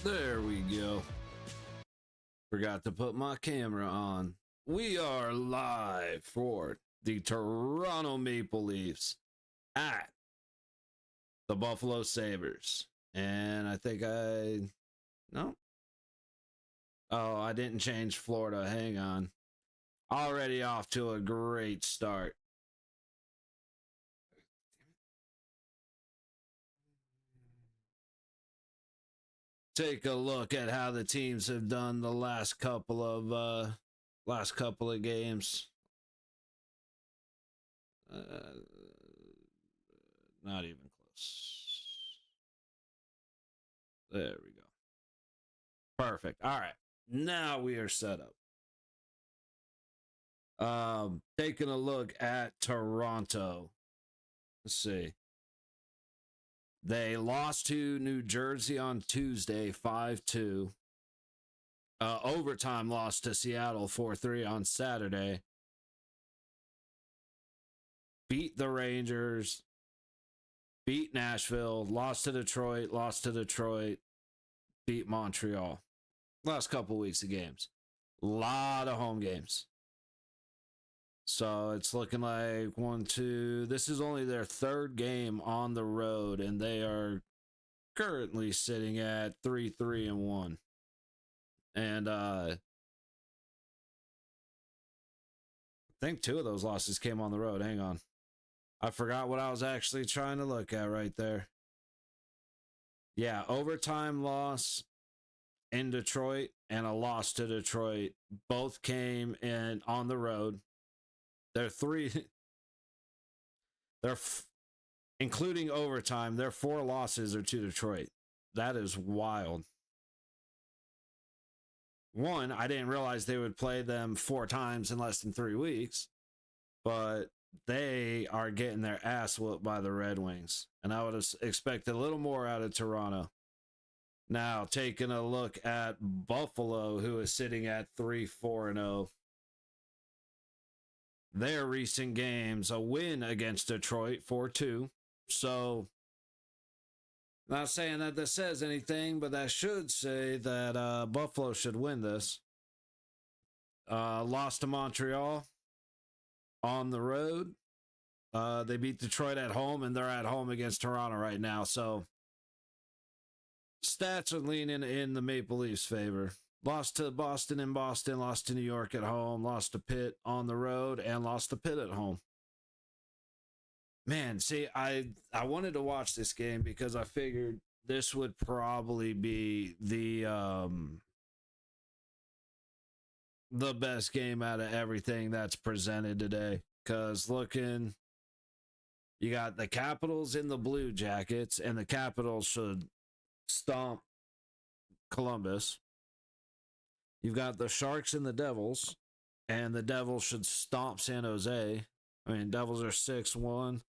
There we go. Forgot to put my camera on. We are live for the Toronto Maple Leafs at the Buffalo Sabres. And I think no. Oh, I didn't change Florida. Hang on. Already off to a great start. Take a look at how the teams have done the last couple of games. Not even close. There we go. Perfect. All right. Now we are set up. Taking a look at Toronto. Let's see. They lost to New Jersey on Tuesday, 5-2. Overtime loss to Seattle, 4-3 on Saturday. Beat the Rangers. Beat Nashville. Lost to Detroit. Beat Montreal. Last couple weeks of games. A lot of home games. So it's looking like 1, 2. This is only their third game on the road, and they are currently sitting at 3-3-1. And I think 2 of those losses came on the road. Hang on. I forgot what I was actually trying to look at right there. Yeah, overtime loss in Detroit and a loss to Detroit. Both came in on the road. Including overtime, their 4 losses are to Detroit. That is wild. 1, I didn't realize they would play them 4 times in less than 3 weeks, but they are getting their ass whooped by the Red Wings, and I would have expected a little more out of Toronto. Now, taking a look at Buffalo, who is sitting at 3-4-0. Their recent games, a win against Detroit, 4-2. So, not saying that this says anything, but that should say that Buffalo should win this. Lost to Montreal on the road. They beat Detroit at home, and they're at home against Toronto right now. So, stats are leaning in the Maple Leafs' favor. Lost to Boston in Boston, lost to New York at home, lost to Pitt on the road, and lost to Pitt at home. Man, see, I wanted to watch this game because I figured this would probably be the best game out of everything that's presented today. Because you got the Capitals in the Blue Jackets, and the Capitals should stomp Columbus. You've got the Sharks and the Devils, and the Devils should stomp San Jose. I mean, Devils are 6-1.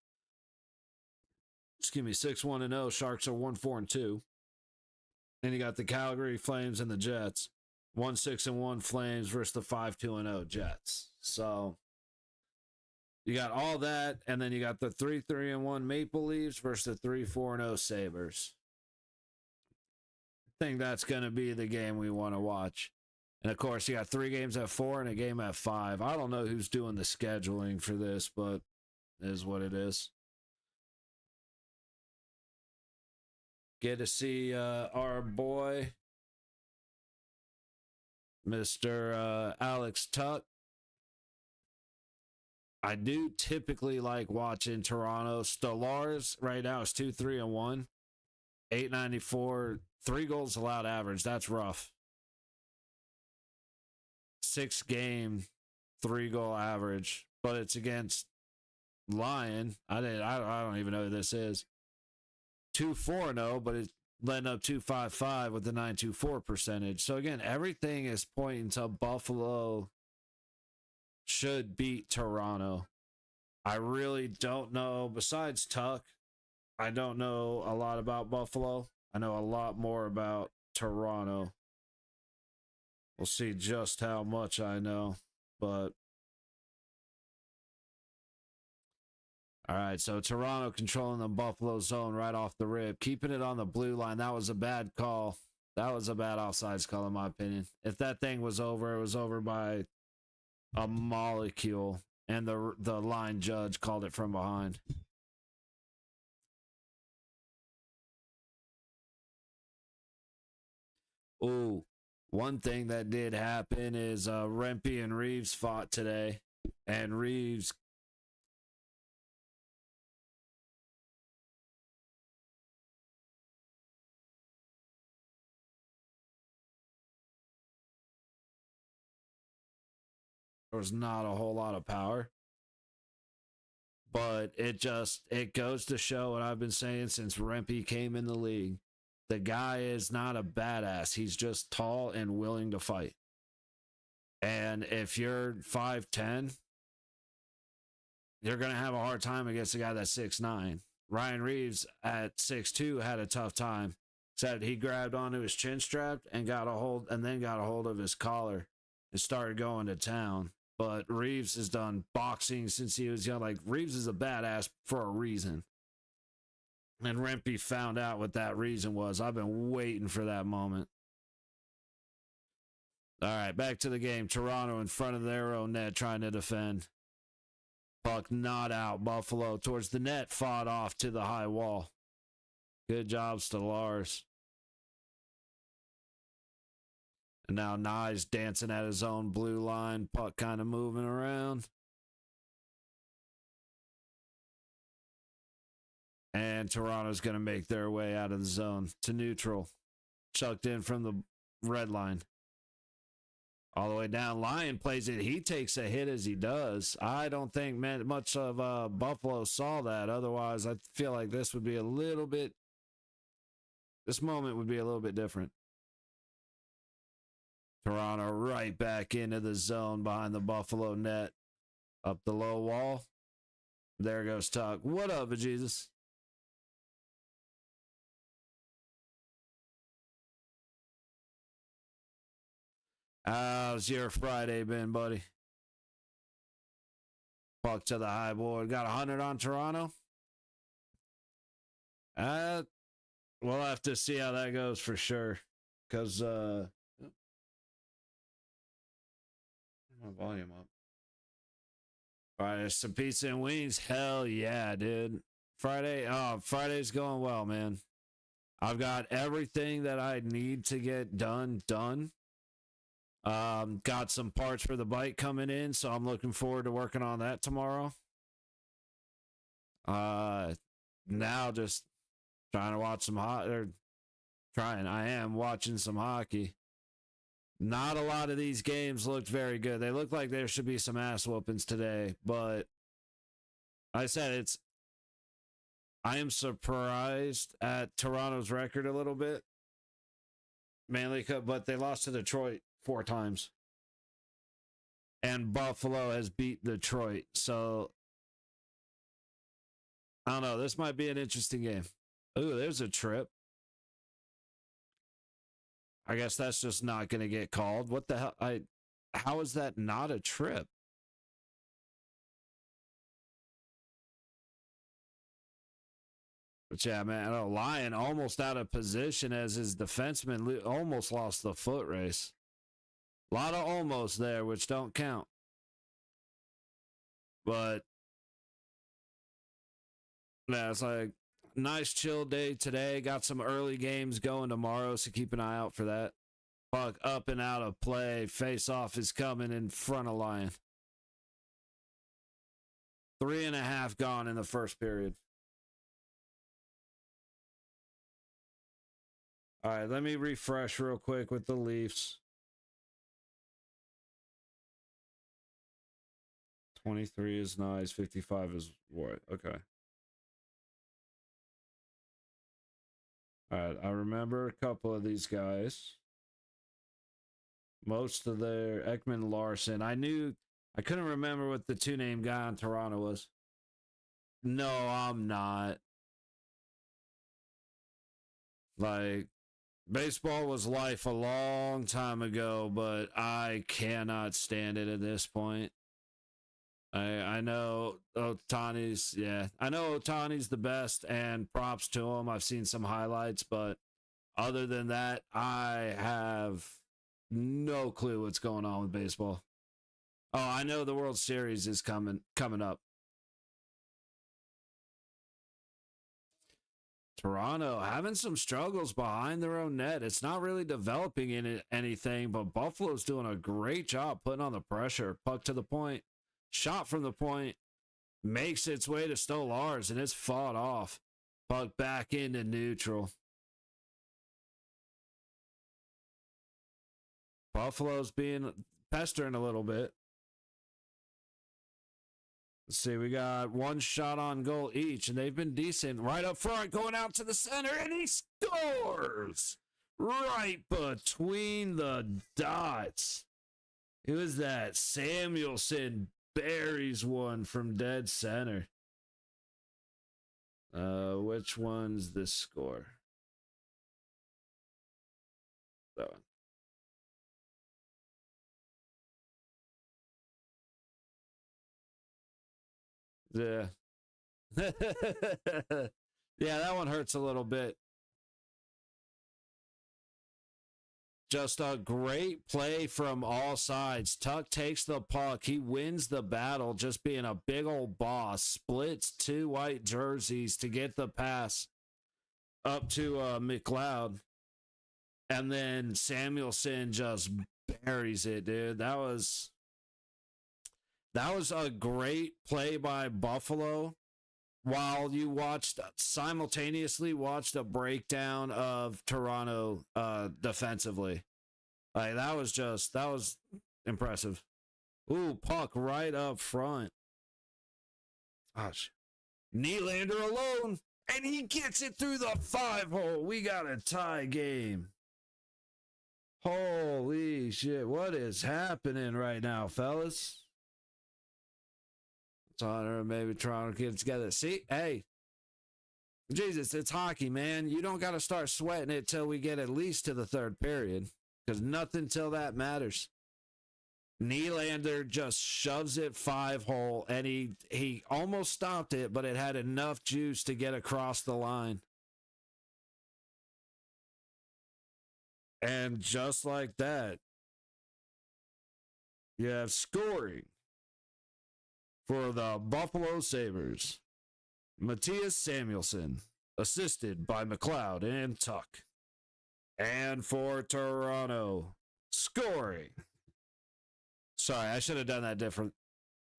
Excuse me, 6-1-0. Sharks are 1-4-2. And you got the Calgary Flames and the Jets. 1-6-1 Flames versus the 5-2-0 Jets. So you got all that, and then you got the 3-3-1 Maple Leafs versus the 3-4-0 Sabres. I think that's going to be the game we want to watch. And, of course, you got 3 games at 4 and a game at 5. I don't know who's doing the scheduling for this, but it is what it is. Get to see our boy Mr. Alex Tuck. I do typically like watching Toronto. Stolars right now is 2-3-1, 894, 3 goals allowed average. That's rough. 6-game, 3-goal average, but it's against Lion. I don't even know who this is. 2-4-0, but it's letting up 2.55 with the 9.24 percentage. So again, everything is pointing to Buffalo should beat Toronto. I really don't know. Besides Tuck, I don't know a lot about Buffalo. I know a lot more about Toronto. We'll see just how much I know, but all right, so Toronto controlling the Buffalo zone right off the rip, keeping it on the blue line. That was a bad call. That was a bad offsides call, in my opinion. If that thing was over, it was over by a molecule, and the line judge called it from behind. Ooh, one thing that did happen is Rempe and Reeves fought today, and Reeves there was not a whole lot of power, but it goes to show what I've been saying since Rempe came in the league. The guy is not a badass. He's just tall and willing to fight. And if you're 5'10", you're going to have a hard time against a guy that's 6'9". Ryan Reeves at 6'2" had a tough time. Said he grabbed onto his chin strap and got a hold of his collar and started going to town. But Reeves has done boxing since he was young. Like, Reeves is a badass for a reason. And Rempe found out what that reason was. I've been waiting for that moment. All right, back to the game. Toronto in front of their own net trying to defend. Puck not out. Buffalo towards the net, fought off to the high wall. Good job, Stolars. And now Nye's dancing at his own blue line. Puck kind of moving around. And Toronto's going to make their way out of the zone to neutral. Chucked in from the red line. All the way down. Lyon plays it. He takes a hit as he does. I don't think much of Buffalo saw that. Otherwise, I feel like this moment would be a little bit different. Toronto right back into the zone behind the Buffalo net. Up the low wall. There goes Tuck. What up, Jesus? How's your Friday been, buddy? Puck to the high board. Got 100 on Toronto? We'll have to see how that goes for sure. Because, my volume up. All right, some pizza and wings. Hell yeah, dude. Friday's going well, man. I've got everything that I need to get done. Got some parts for the bike coming in, so I'm looking forward to working on that tomorrow. Now just trying to watch some I am watching some hockey. Not a lot of these games looked very good. They look like there should be some ass whoopings today, but I said I am surprised at Toronto's record a little bit. Mainly, but they lost to Detroit 4 times. And Buffalo has beat Detroit. So, I don't know. This might be an interesting game. Ooh, there's a trip. I guess that's just not going to get called. What the hell? How is that not a trip? But yeah, man, Lyon almost out of position as his defenseman almost lost the foot race. A lot of almost there, which don't count. But yeah, it's like nice chill day today. Got some early games going tomorrow, so keep an eye out for that. Puck up and out of play. Face off is coming in front of Lion. 3.5 gone in the first period. All right, let me refresh real quick with the Leafs. 23 is nice. 55 is what? Okay. All right, I remember a couple of these guys. Most of their Ekman Larson. I couldn't remember what the two-name guy in Toronto was. No, I'm not. Like, baseball was life a long time ago, but I cannot stand it at this point. I know Otani's, I know Otani's the best, and props to him. I've seen some highlights, but other than that, I have no clue what's going on with baseball. Oh, I know the World Series is coming up. Toronto having some struggles behind their own net. It's not really developing in anything, but Buffalo's doing a great job putting on the pressure. Puck to the point, shot from the point, makes its way to Stolarz, and it's fought off. Puck back into neutral. Buffalo's being pestering a little bit. Let's see, we got one shot on goal each, and they've been decent. Right up front, going out to the center, and he scores! Right between the dots. It was that Samuelson buries one from dead center. Which one's the score? That one. Yeah. Yeah, that one hurts a little bit. Just a great play from all sides. Tuck takes the puck. He wins the battle, just being a big old boss. Splits two white jerseys to get the pass up to McLeod. And then Samuelson just buries it, dude. That was a great play by Buffalo. While you simultaneously watched a breakdown of Toronto defensively. Like, that was impressive. Ooh, puck right up front. Gosh. Nylander alone, and he gets it through the 5-hole. We got a tie game. Holy shit, what is happening right now, fellas? Honor, maybe Toronto get it together. See, hey, Jesus, it's hockey, man. You don't got to start sweating it till we get at least to the third period, because nothing till that matters. Nylander just shoves it 5-hole, and he almost stopped it, but it had enough juice to get across the line. And just like that, you have scoring for the Buffalo Sabres. Matthias Samuelson, assisted by McLeod and Tuck. And for Toronto, scoring. Sorry, I should have done that different.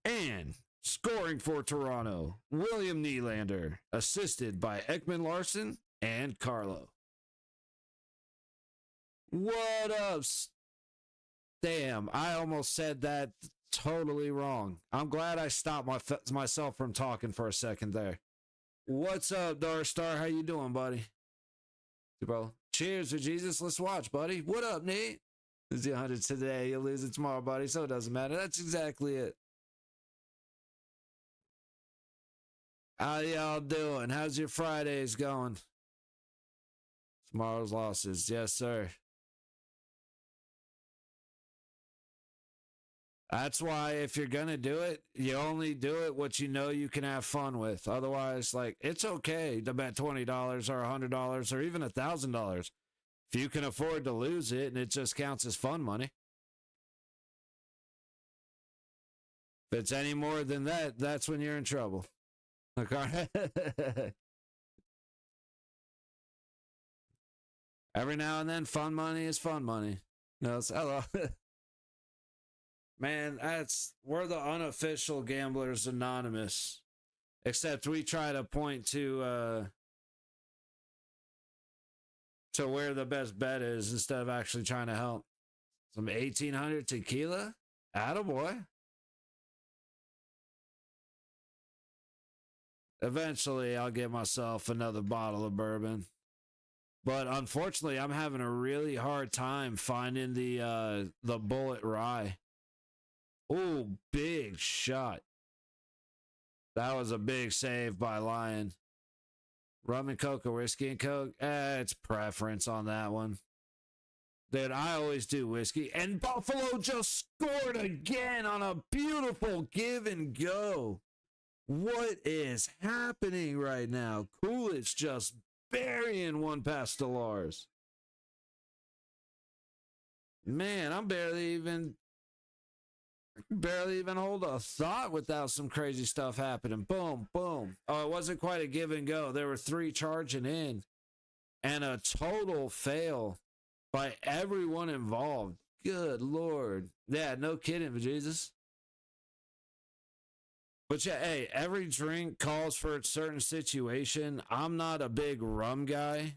And scoring for Toronto, William Nylander, assisted by Ekman Larson and Carlo. What up? Damn, I almost said that totally wrong. I'm glad I stopped myself from talking for a second there. What's up, Dark Star? How you doing, buddy? Hey, bro. Cheers to Jesus. Let's watch, buddy. What up, Nate? Lose the 100 today, you'll lose it tomorrow, buddy, so it doesn't matter. That's exactly it. How y'all doing? How's your Fridays going? Tomorrow's losses. Yes, sir. That's why if you're going to do it, you only do it what you know you can have fun with. Otherwise, like, it's okay to bet $20 or $100 or even $1,000. If you can afford to lose it and it just counts as fun money. If it's any more than that, that's when you're in trouble. Okay. Every now and then, fun money is fun money. No, hello. Man, we're the unofficial Gamblers Anonymous. Except we try to point to where the best bet is instead of actually trying to help. Some 1800 tequila? Attaboy. Eventually, I'll get myself another bottle of bourbon. But unfortunately, I'm having a really hard time finding the Bullet Rye. Oh, big shot. That was a big save by Lion. Rum and Coke or whiskey and Coke? It's preference on that one. Dude, I always do whiskey. And Buffalo just scored again on a beautiful give and go. What is happening right now? Coolidge just burying one past Delars. Man, I'm barely even hold a thought without some crazy stuff happening. Boom, boom. Oh, it wasn't quite a give and go. There were 3 charging in and a total fail by everyone involved. Good Lord. Yeah, no kidding, Jesus. But yeah, hey, every drink calls for a certain situation. I'm not a big rum guy,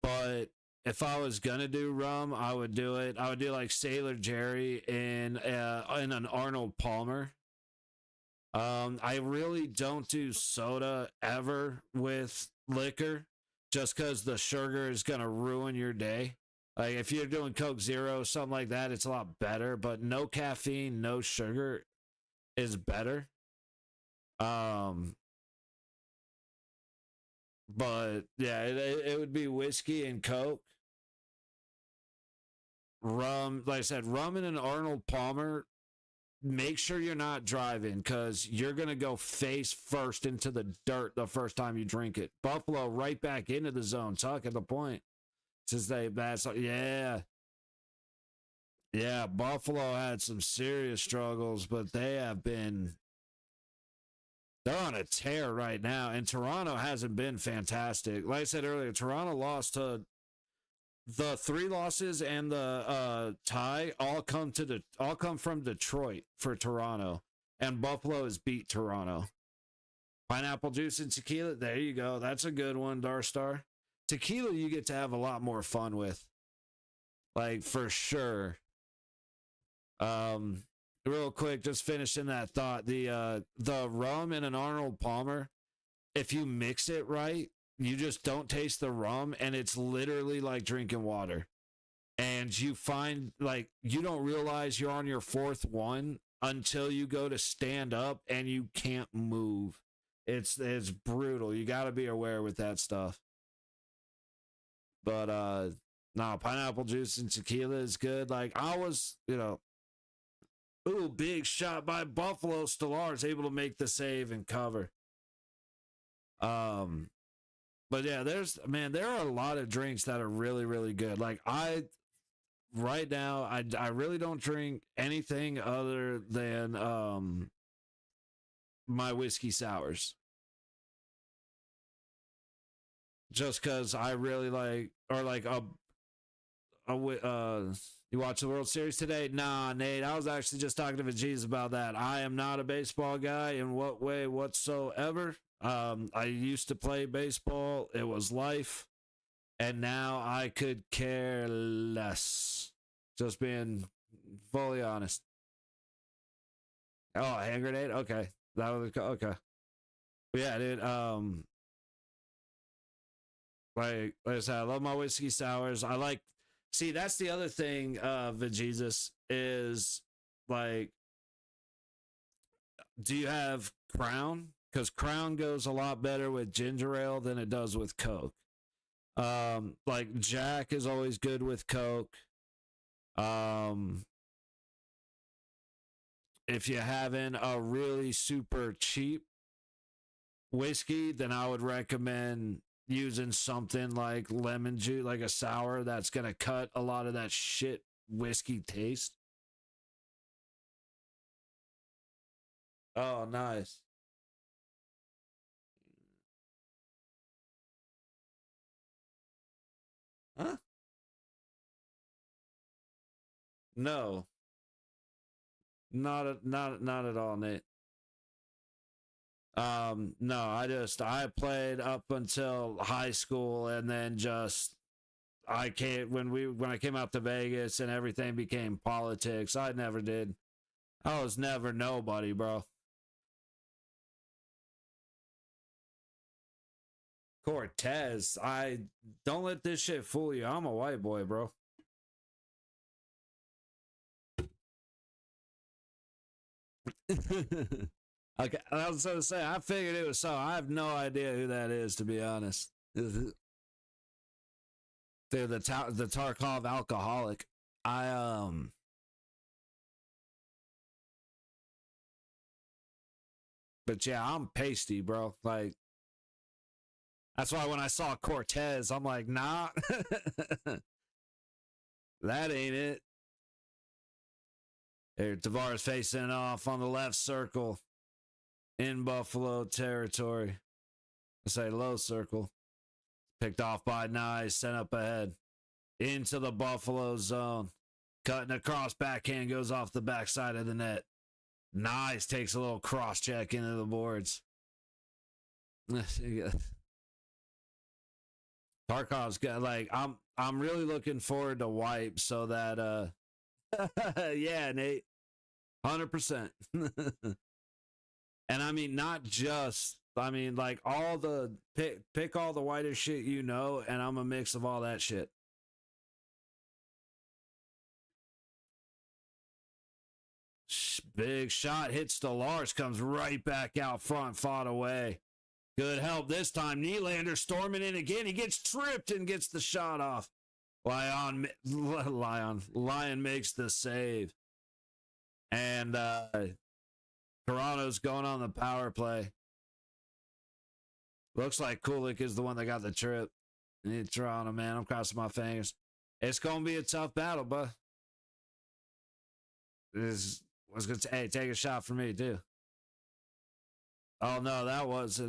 but if I was gonna do rum, I would do it. I would do like Sailor Jerry in an Arnold Palmer. I really don't do soda ever with liquor, just because the sugar is gonna ruin your day. Like if you're doing Coke Zero, something like that, it's a lot better. But no caffeine, no sugar is better. Um, but yeah, it would be whiskey and Coke. Rum, like I said, rum and an Arnold Palmer. Make sure you're not driving because you're going to go face first into the dirt the first time you drink it. Buffalo right back into the zone. Tuck at the point. Since yeah. Yeah, Buffalo had some serious struggles, but they're on a tear right now. And Toronto hasn't been fantastic. Like I said earlier, Toronto lost to the 3 losses and the tie all come from Detroit for Toronto, and Buffalo has beat Toronto. Pineapple juice and tequila, there you go. That's a good one, Darstar. Tequila you get to have a lot more fun with, like for sure. Real quick, just finishing that thought. The rum in an Arnold Palmer, if you mix it right, you just don't taste the rum, and it's literally like drinking water. And you find like you don't realize you're on your 4th one until you go to stand up and you can't move. It's brutal. You got to be aware with that stuff. But no, pineapple juice and tequila is good. Like I was, ooh, big shot by Buffalo. Stellar's able to make the save and cover. But yeah, there are a lot of drinks that are really, really good. Like right now, I really don't drink anything other than my whiskey sours. Just because I really like, or like you watch the World Series today? Nah, Nate, I was actually just talking to Veggies about that. I am not a baseball guy in what way whatsoever. I used to play baseball. It was life. And now I could care less. Just being fully honest. Oh, a hand grenade? Okay. That was okay. But yeah, dude. Like I said, I love my whiskey sours. See, that's the other thing, Jesus, is like, do you have Crown? Because Crown goes a lot better with ginger ale than it does with Coke. Like Jack is always good with Coke. If you're having a really super cheap whiskey, then I would recommend using something like lemon juice, like a sour that's going to cut a lot of that shit whiskey taste. Oh, nice. Huh? No, not at all, Nate. No, I played up until high school, and then just I came when I came out to Vegas and everything became politics. I never did. I was never nobody, bro. Cortez, I don't let this shit fool you. I'm a white boy, bro. Okay, I was gonna say I figured it was so. I have no idea who that is, to be honest. Dude, the Tarkov alcoholic. I but yeah, I'm pasty, bro. Like that's why when I saw Cortez, I'm like, nah, that ain't it. Here, Tavares facing off on the left circle in Buffalo territory. I say low circle. Picked off by Nice, sent up ahead into the Buffalo zone. Cutting across, backhand goes off the backside of the net. Nice takes a little cross check into the boards. Tarkov's got like I'm really looking forward to wipe so that yeah, Nate. 100%. And I mean not just I mean like all the pick all the whitest shit you know, and I'm a mix of all that shit. Big shot hits the Lars, comes right back out front, fought away. Good help this time. Nylander storming in again. He gets tripped and gets the shot off. Lion makes the save. And Toronto's going on the power play. Looks like Kulik is the one that got the trip. Toronto, man. I'm crossing my fingers. It's going to be a tough battle, but hey, take a shot for me, too. Oh, no, that was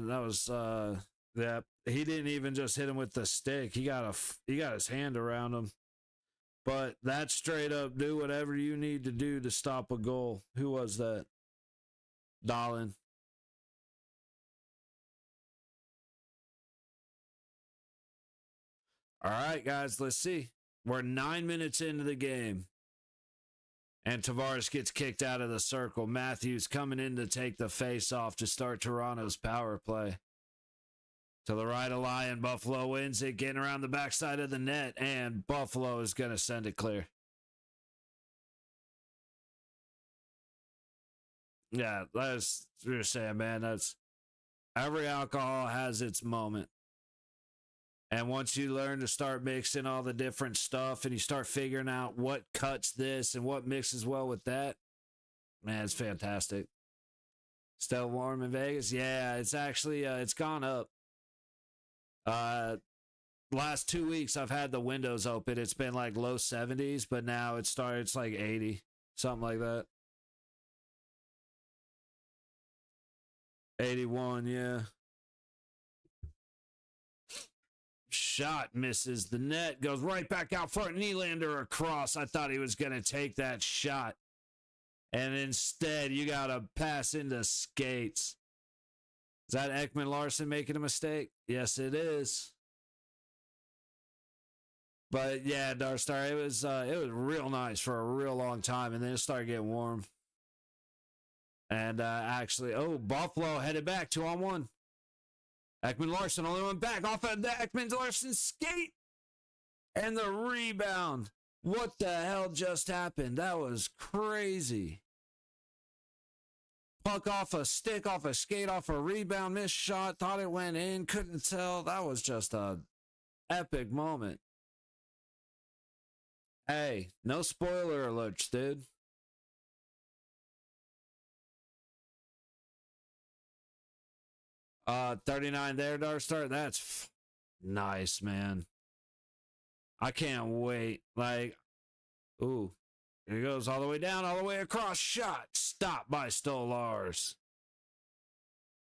yeah. He didn't even just hit him with the stick. He got his hand around him. But that's straight up do whatever you need to do to stop a goal. Who was that? Dahlin. All right, guys, let's see. We're 9 minutes into the game. And Tavares gets kicked out of the circle. Matthews coming in to take the face off to start Toronto's power play. To the right of Lyon, Buffalo wins it, getting around the backside of the net, and Buffalo is going to send it clear. Yeah, that's what you're saying, man. That's every alcohol has its moment. And once you learn to start mixing all the different stuff and you start figuring out what cuts this and what mixes well with that, man, it's fantastic. Still warm in Vegas? Yeah, it's actually it's gone up. Last 2 weeks I've had the windows open. It's been like low 70s, but now it's like 80, something like that. 81, yeah. Shot misses the net, goes right back out front. Nylander across. I thought he was going to take that shot. And instead, you got to pass into skates. Is that Ekman Larson making a mistake? Yes, it is. But yeah, Darstar, it was real nice for a real long time, and then it started getting warm. And actually, Buffalo headed back 2-on-1. Ekman Larson only went back off of the Ekman Larson skate. And the rebound. What the hell just happened? That was crazy. Puck off a stick, off a skate, off a rebound, missed shot, thought it went in, couldn't tell. That was just a epic moment. Hey, no spoiler alerts, dude. Uh, 39 there, Darstar. That's nice, man. I can't wait. Like, ooh, here he goes all the way down, all the way across. Shot stopped by Stolars.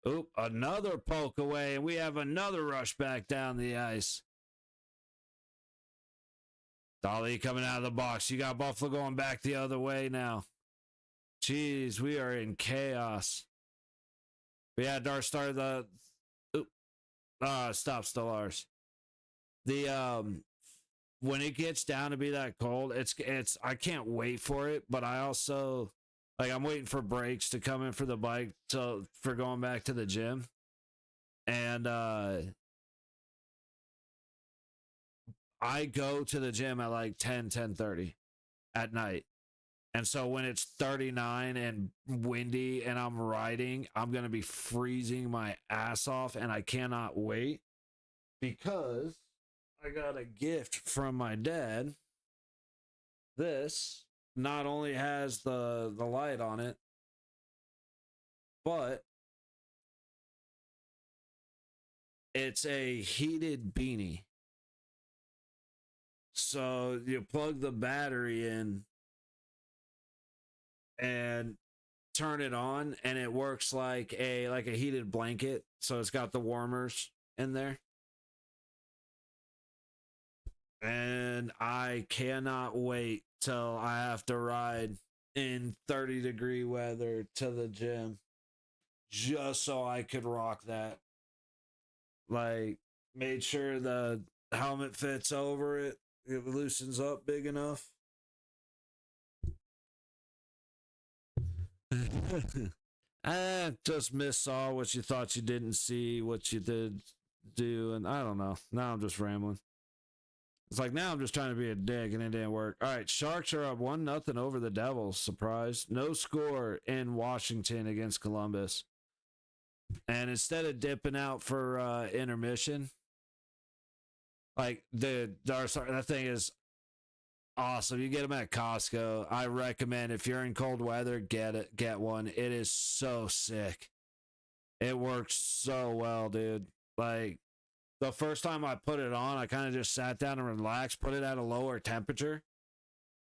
Oop, another poke away, and we have another rush back down the ice. Dolly coming out of the box. You got Buffalo going back the other way now. Jeez, we are in chaos. But yeah, Dar started the stop, still ours. The when it gets down to be that cold, it's I can't wait for it, but I also like I'm waiting for breaks to come in for the bike for going back to the gym. And I go to the gym at like 10:30 at night. And so when it's 39 and windy and I'm riding, I'm going to be freezing my ass off, and I cannot wait because I got a gift from my dad. This not only has the light on it, but it's a heated beanie. So you plug the battery in and turn it on, and it works like a heated blanket. So it's got the warmers in there. And I cannot wait till I have to ride in 30-degree weather to the gym just so I could rock that. Like, made sure the helmet fits over it, it loosens up big enough. Just missaw what you thought you didn't see, what you did do, and I don't know. Now I'm just rambling. It's like now I'm just trying to be a dick, and it didn't work. All right, Sharks are up 1-0 over the Devils. Surprise. No score in Washington against Columbus. And instead of dipping out for intermission, like that thing is awesome. You get them at Costco. I recommend if you're in cold weather, get one. It is so sick. It works so well, dude. Like the first time I put it on, I kind of just sat down and relaxed, put it at a lower temperature,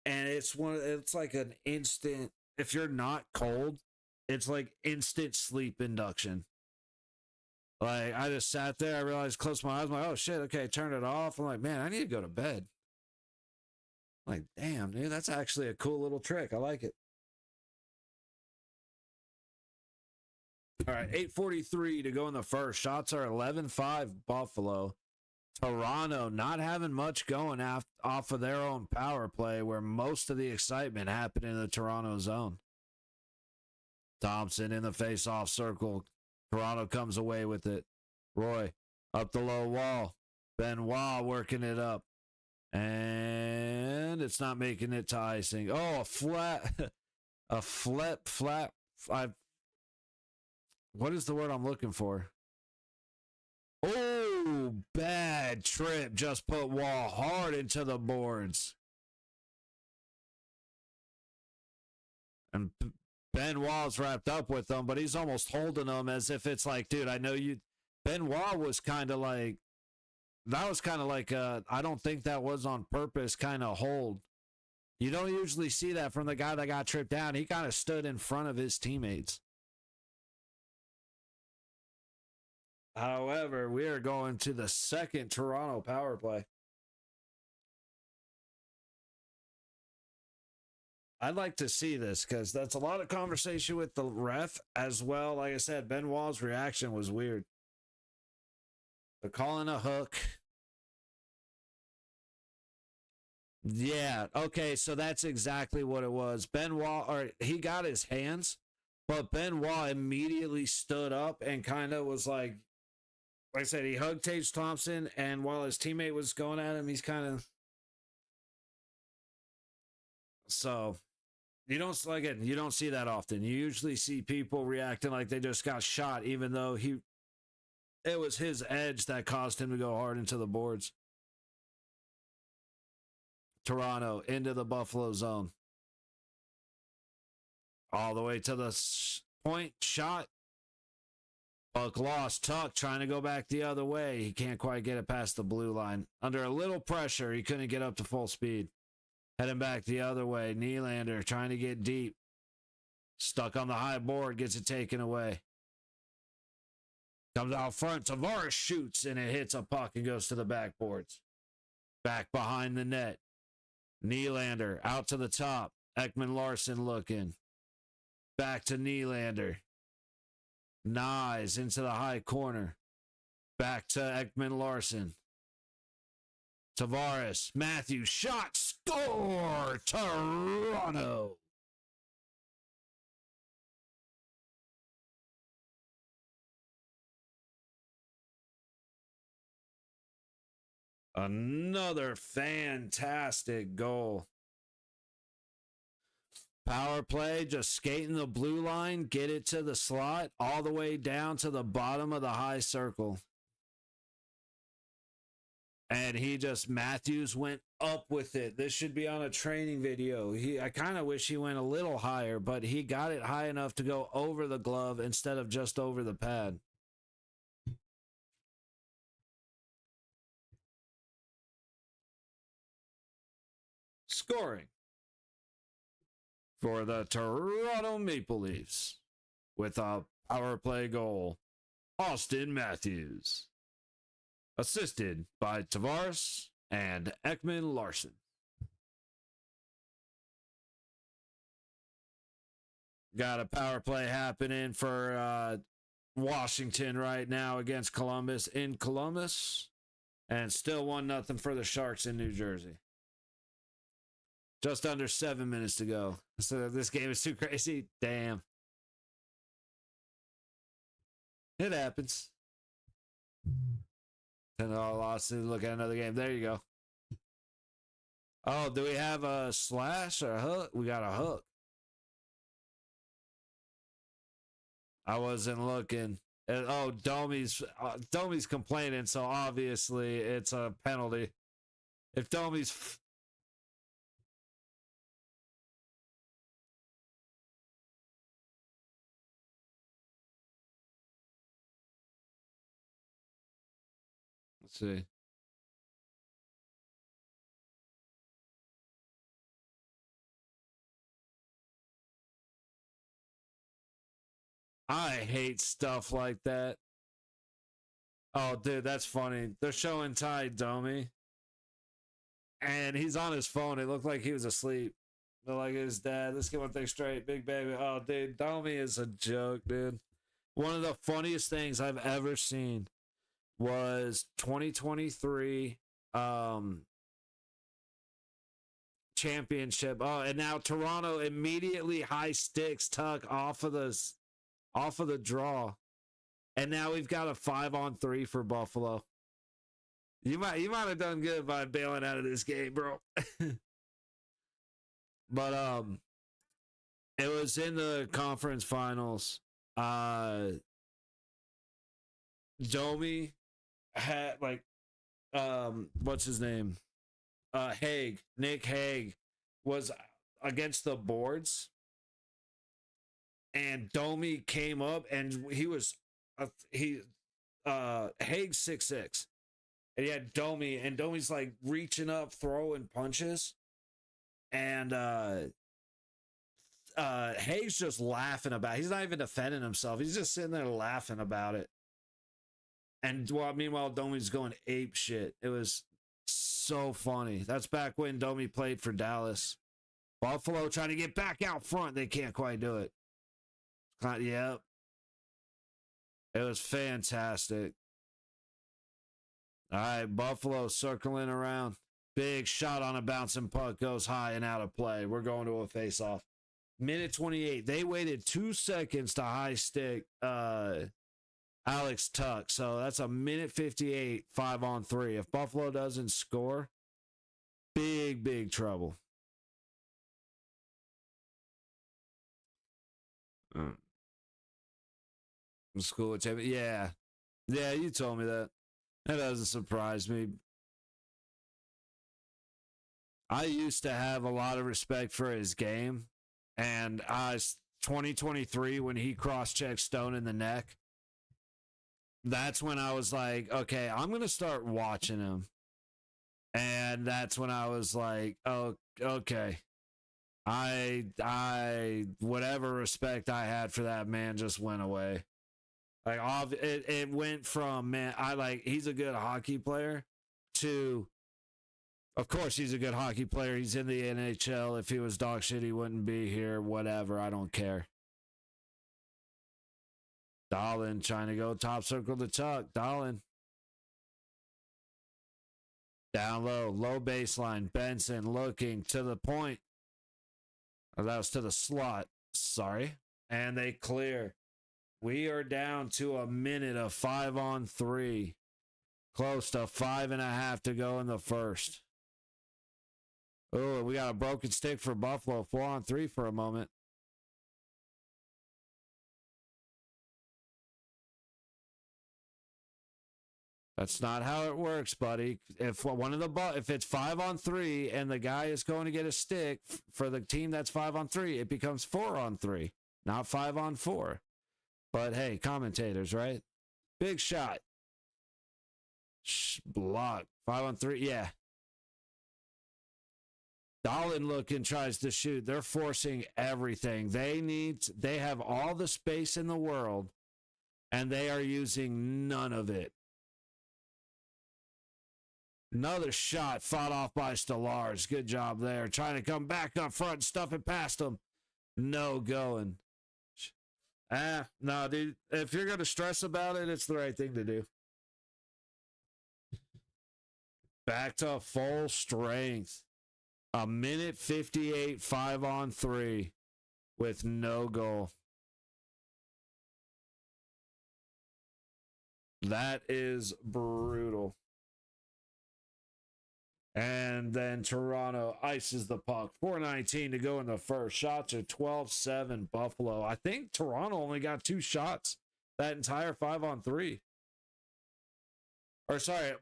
and it's like an instant. If you're not cold, it's like instant sleep induction. Like I just sat there, I realized, closed my eyes, I'm like, oh shit, okay, turn it off. I'm like, man, I need to go to bed. Like, damn, dude, that's actually a cool little trick. I like it. All right, 8:43 to go in the first. Shots are 11-5 Buffalo. Toronto not having much going off of their own power play, where most of the excitement happened in the Toronto zone. Thompson in the face-off circle. Toronto comes away with it. Roy up the low wall. Benoit working it up. And it's not making it to icing. Oh, a flat. What is the word I'm looking for? Oh, bad trip. Just put Wall hard into the boards. And Benoit's wrapped up with them, but he's almost holding them as if it's like, dude, I know you. Benoit was kind of like, that was kind of like I don't think that was on purpose kind of hold. You don't usually see that from the guy that got tripped down. He kind of stood in front of his teammates. However, we are going to the second Toronto power play. I'd like to see this because that's a lot of conversation with the ref as well. Like I said, Benoit's reaction was weird. They're calling a hook. Yeah, okay, so that's exactly what it was. Benoit, he got his hands, but Benoit immediately stood up and kind of was like I said, he hugged Tage Thompson, and while his teammate was going at him, he's kind of. So, you don't see that often. You usually see people reacting like they just got shot, even though it was his edge that caused him to go hard into the boards. Toronto into the Buffalo zone. All the way to the point, shot. Buck lost. Tuck trying to go back the other way. He can't quite get it past the blue line. Under a little pressure, he couldn't get up to full speed. Heading back the other way. Nylander trying to get deep. Stuck on the high board, gets it taken away. Comes out front. Tavares shoots, and it hits a puck and goes to the backboards. Back behind the net. Nylander out to the top. Ekman Larson looking. Back to Nylander. Nyes into the high corner. Back to Ekman Larson. Tavares. Matthews. Shot. Score. Toronto. Another fantastic goal. Power play, just skating the blue line, get it to the slot, all the way down to the bottom of the high circle. And Matthews went up with it. This should be on a training video. I kind of wish he went a little higher, but he got it high enough to go over the glove instead of just over the pad. Scoring for the Toronto Maple Leafs with a power play goal, Austin Matthews. Assisted by Tavares and Ekman Larson. Got a power play happening for Washington right now against Columbus in Columbus. And still 1-0 for the Sharks in New Jersey. Just under 7 minutes to go. So this game is too crazy. Damn. It happens. 10 loss. Look at another game. There you go. Oh, do we have a slash or a hook? We got a hook. I wasn't looking. Oh, Domi's complaining, so obviously it's a penalty. If Domi's let's see. I hate stuff like that. Oh, dude, that's funny. They're showing Ty Domi, and he's on his phone. It looked like he was asleep. They're like his dad. Let's get one thing straight, big baby. Oh, dude, Domi is a joke, dude. One of the funniest things I've ever seen was 2023 championship. Oh, and now Toronto immediately high sticks Tuck off of the draw. And now we've got a 5-on-3 for Buffalo. You might have done good by bailing out of this game, bro. But it was in the conference finals. Domi had what's his name? Nick Hague was against the boards, and Domi came up, and he was Hague's 6'6", and he had Domi, and Domi's like reaching up, throwing punches, and Hague's just laughing about it. He's not even defending himself. He's just sitting there laughing about it. And meanwhile, Domi's going ape shit. It was so funny. That's back when Domi played for Dallas. Buffalo trying to get back out front. They can't quite do it. Yep. It was fantastic. All right, Buffalo circling around. Big shot on a bouncing puck. Goes high and out of play. We're going to a face-off. Minute 28. They waited 2 seconds to high stick Alex Tuck. So that's a minute 58, 5-on-3. If Buffalo doesn't score, big trouble. School at yeah. Yeah, you told me that. That doesn't surprise me. I used to have a lot of respect for his game. And 2023, when he cross-checked Stone in the neck, that's when I was like, okay, I'm going to start watching him. And that's when I was like, oh, okay. Whatever respect I had for that man just went away. Like, it went from, man, he's a good hockey player, to, Of course, he's a good hockey player. He's in the NHL. If he was dog shit, he wouldn't be here. Whatever. I don't care. Dahlin trying to go top circle to Chuck. Dahlin. Down low. Low baseline. Benson looking to the point. Or that was to the slot. Sorry. And they clear. We are down to a minute of 5-on-3. Close to 5.5 to go in the first. Oh, we got a broken stick for Buffalo. 4-on-3 for a moment. That's not how it works, buddy. If it's 5-on-3 and the guy is going to get a stick for the team that's 5-on-3, it becomes 4-on-3, not 5-on-4. But hey, commentators, right? Big shot. Block. 5-on-3. Yeah. Dahlin looking tries to shoot. They're forcing everything. They have all the space in the world, and they are using none of it. Another shot fought off by Stellars. Good job there. Trying to come back up front and stuff it past him. No going. No, dude. If you're going to stress about it, it's the right thing to do. Back to full strength. A minute 58, 5-on-3 with no goal. That is brutal. And then Toronto ices the puck. 4:19 to go in the first. Shots are 12-7 Buffalo. I think Toronto only got 2 shots that entire 5-on-3. Or sorry,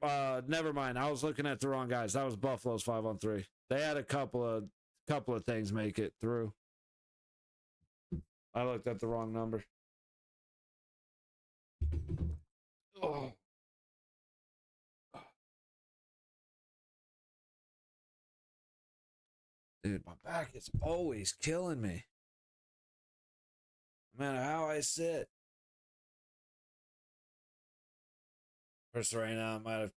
never mind. I was looking at the wrong guys. That was Buffalo's 5-on-3. They had a couple of things make it through. I looked at the wrong number. Oh. Dude, my back is always killing me. No matter how I sit. First right now, I might have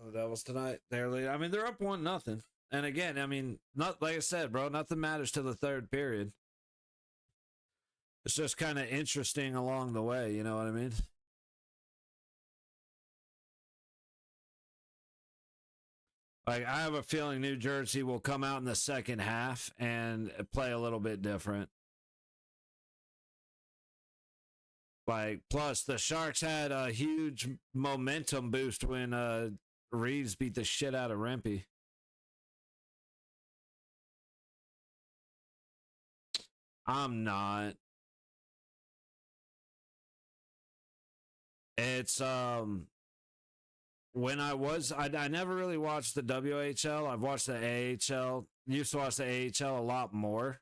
the Devils tonight. They're up 1-0. And again, not like I said, bro, nothing matters to the third period. It's just kind of interesting along the way, you know what I mean? Like, I have a feeling New Jersey will come out in the second half and play a little bit different. Like, plus the Sharks had a huge momentum boost when Reeves beat the shit out of Rempe. I'm not. It's when I never really watched the WHL. I've watched the AHL. Used to watch the AHL a lot more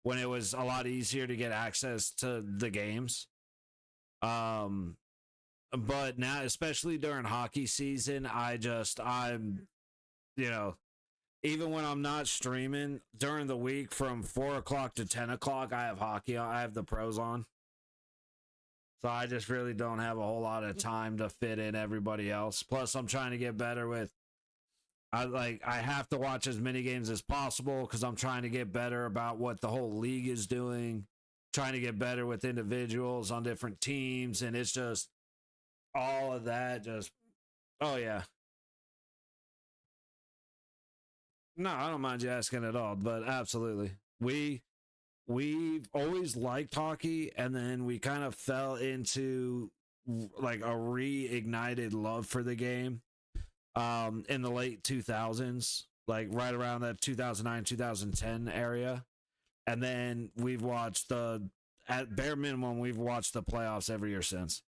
when it was a lot easier to get access to the games. But now, especially during hockey season, I'm even when I'm not streaming during the week from 4 o'clock to 10 o'clock, I have hockey. I have the pros on. So I just really don't have a whole lot of time to fit in everybody else. Plus, I'm trying to get better with. I have to watch as many games as possible because I'm trying to get better about what the whole league is doing. Trying to get better with individuals on different teams, and it's just all of that. Oh yeah. No, I don't mind you asking at all, but absolutely. We've always liked hockey, and then we kind of fell into like a reignited love for the game in the late 2000s, like right around that 2009 2010 area. And then we've watched at bare minimum we've watched the playoffs every year since.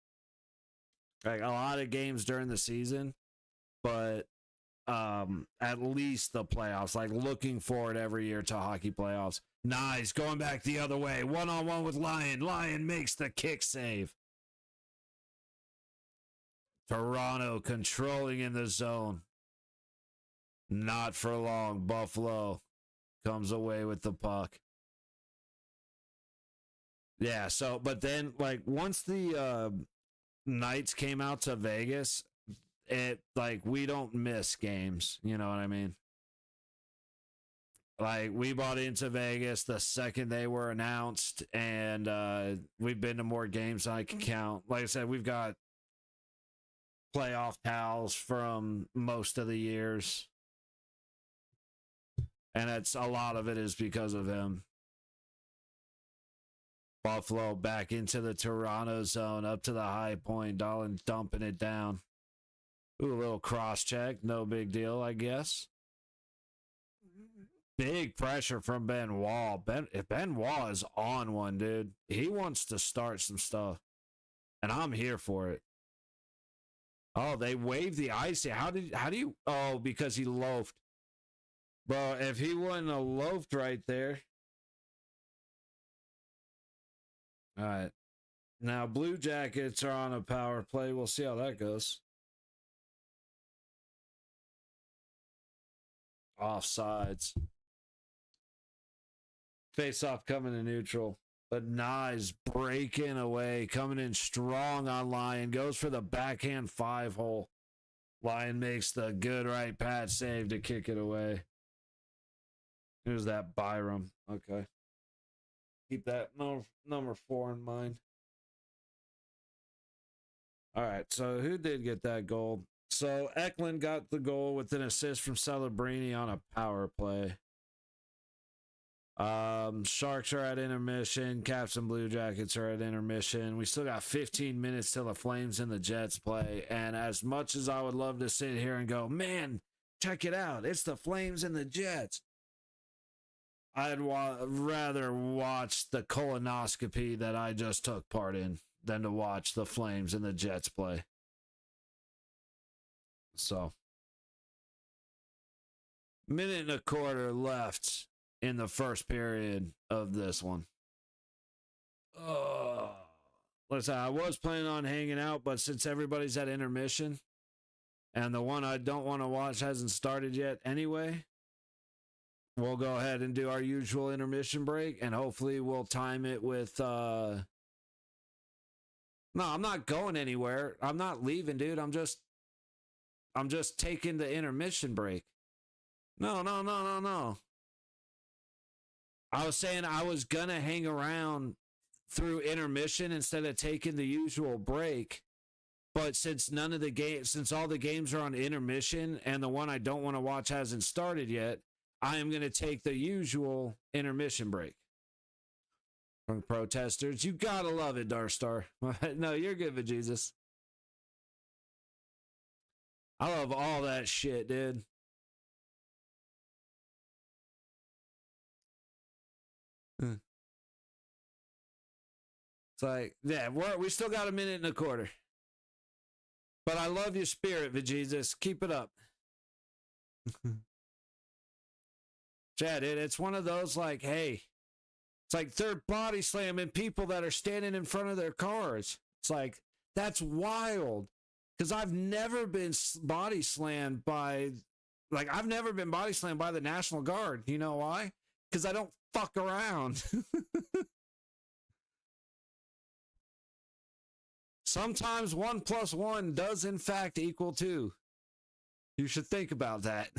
Like a lot of games during the season, but at least the playoffs, like looking forward every year to hockey playoffs. Nice, going back the other way, 1-on-1 with Lyon makes the kick save. Toronto controlling in the zone, not for long. Buffalo comes away with the puck. Yeah, so but then like once the Knights came out to Vegas, it like we don't miss games, you know what I mean? Like, we bought into Vegas the second they were announced, and we've been to more games than I can count. Like I said, we've got playoff towels from most of the years, and it's a lot of it is because of him. Buffalo back into the Toronto zone, up to the high point. Dahlin dumping it down. Ooh, a little cross check. No big deal, I guess. Big pressure from Benoit. Benoit is on one, dude. He wants to start some stuff, and I'm here for it. Oh, they waved the icing. How do you? Oh, because he loafed. Bro, if he wouldn't have loafed right there. All right. Now, Blue Jackets are on a power play. We'll see how that goes. Offsides. Face off coming to neutral. But Nye's breaking away, coming in strong on Lyon. Goes for the backhand 5-hole. Lyon makes the good right pad save to kick it away. Who's that? Byram. Okay. Keep that number 4 in mind. All right, so who did get that goal? So Eklund got the goal with an assist from Celebrini on a power play. Sharks are at intermission. Caps and Blue Jackets are at intermission. We still got 15 minutes till the Flames and the Jets play. And as much as I would love to sit here and go, man, check it out, it's the Flames and the Jets, I'd rather watch the colonoscopy that I just took part in than to watch the Flames and the Jets play. So, minute and a quarter left in the first period of this one. Listen, I was planning on hanging out, but since everybody's at intermission and the one I don't want to watch hasn't started yet anyway, we'll go ahead and do our usual intermission break, and hopefully we'll time it with no, I'm not going anywhere. I'm not leaving, dude. I'm just taking the intermission break. No. I was saying I was gonna hang around through intermission instead of taking the usual break. But since all the games are on intermission and the one I don't want to watch hasn't started yet, I am going to take the usual intermission break. From protesters, you gotta love it, Darstar. No, you're good with Jesus. I love all that shit, dude. It's like, yeah, we still got a minute and a quarter. But I love your spirit, Jesus. Keep it up. Chad, it's one of those like, hey, it's like they're body slamming people that are standing in front of their cars. It's like, that's wild. Because I've never been body slammed by the National Guard. You know why? Because I don't fuck around. Sometimes 1 + 1 does in fact equal 2. You should think about that.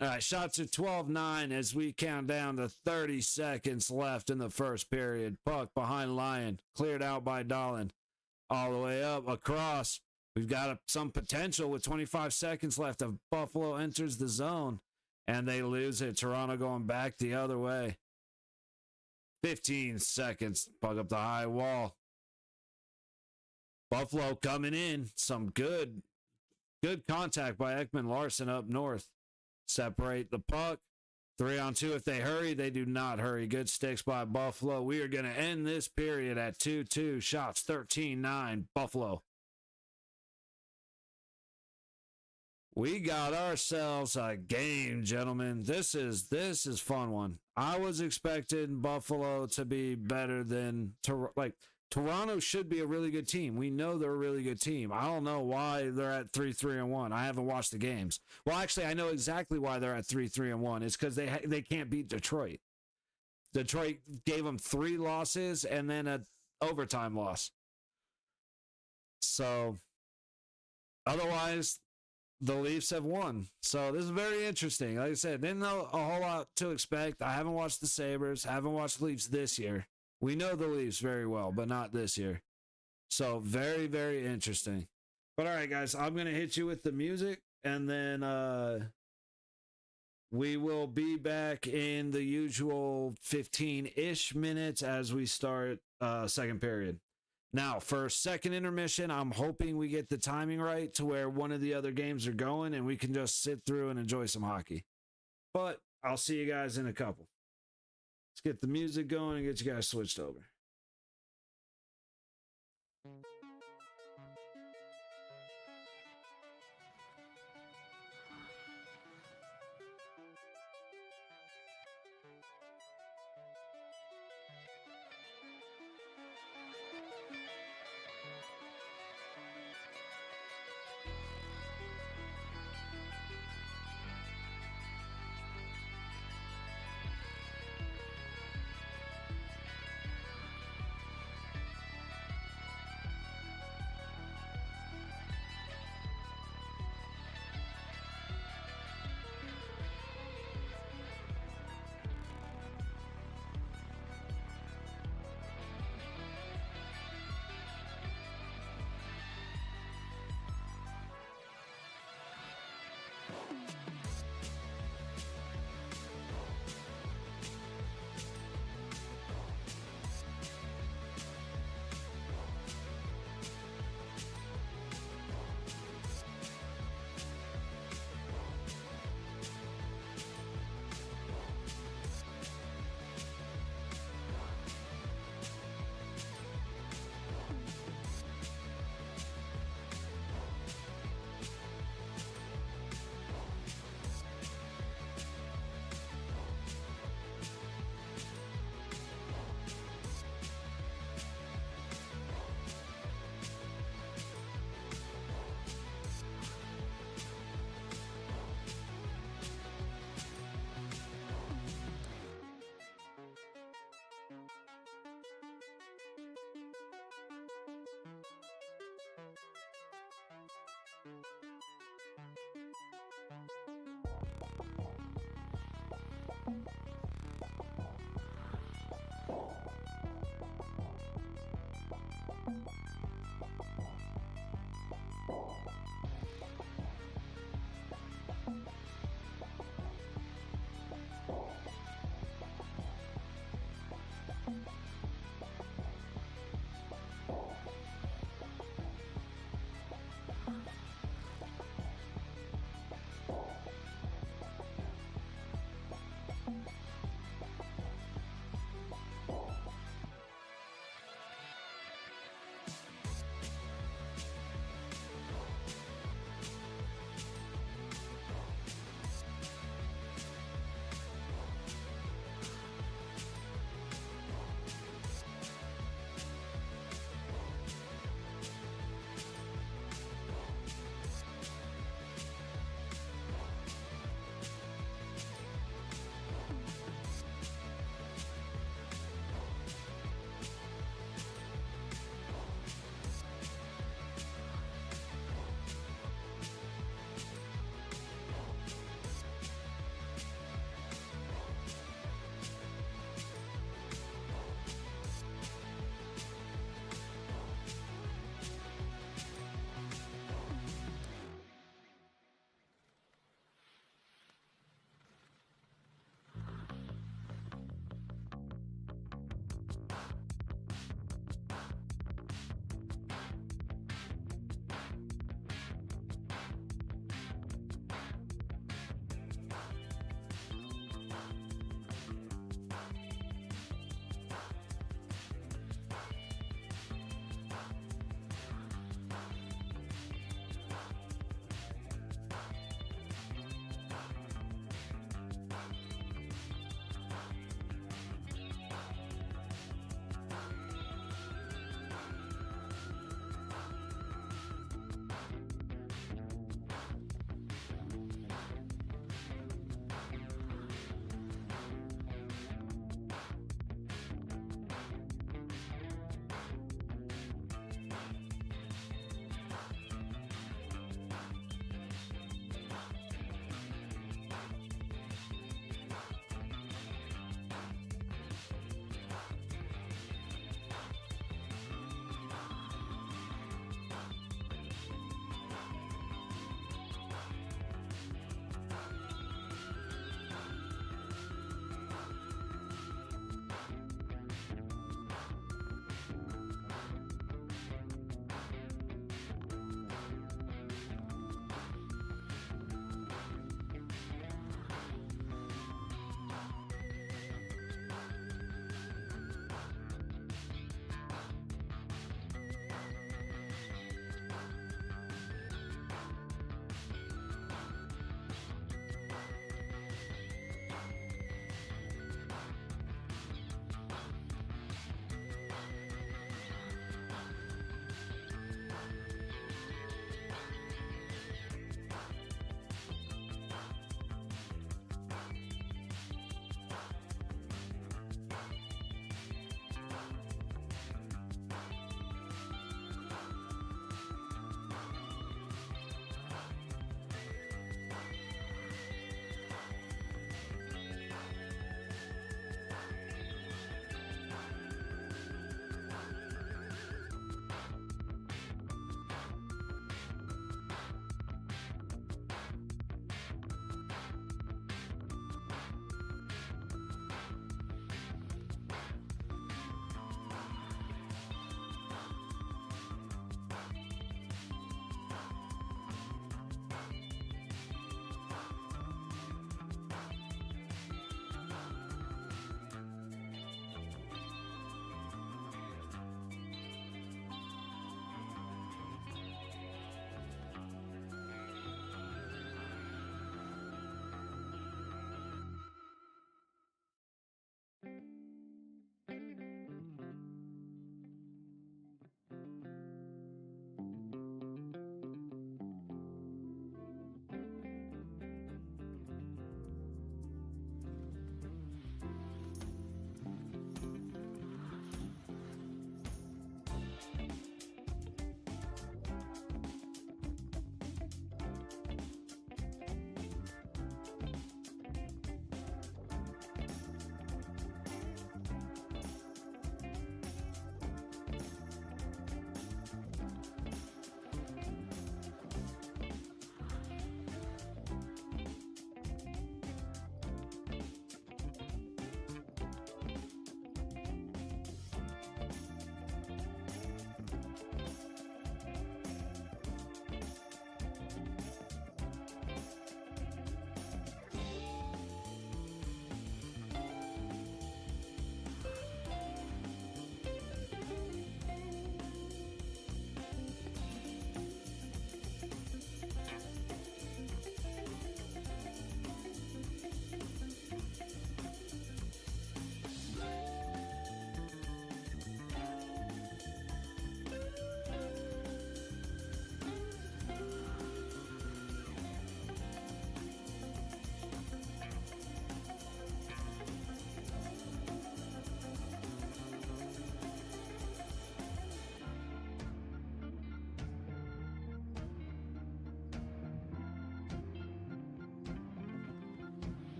All right, shots are 12-9 as we count down to 30 seconds left in the first period. Puck behind Lyon, cleared out by Dahlin. All the way up, across. We've got some potential with 25 seconds left. If Buffalo enters the zone and they lose it, Toronto going back the other way. 15 seconds, puck up the high wall. Buffalo coming in. Some good contact by Ekman Larson up north. Separate the puck. 3-on-2 if they hurry. They do not hurry. Good sticks by Buffalo. We are going to end this period at 2-2. Shots 13-9. Buffalo. We got ourselves a game, gentlemen. This is fun one. I was expecting Buffalo to be better than Toronto should be a really good team. We know they're a really good team. I don't know why they're at 3-3-1. I haven't watched the games. Well, actually, I know exactly why they're at 3-3-1. It's because they can't beat Detroit. Detroit gave them 3 losses and then an overtime loss. So, otherwise, the Leafs have won. So this is very interesting. Like I said, didn't know a whole lot to expect. I haven't watched the Sabres, haven't watched the Leafs this year. We know the Leafs very well, but not this year. So very, very interesting. But all right, guys, I'm going to hit you with the music, and then we will be back in the usual 15-ish minutes as we start second period. Now, for second intermission, I'm hoping we get the timing right to where one of the other games are going and we can just sit through and enjoy some hockey. But I'll see you guys in a couple. Let's get the music going and get you guys switched over.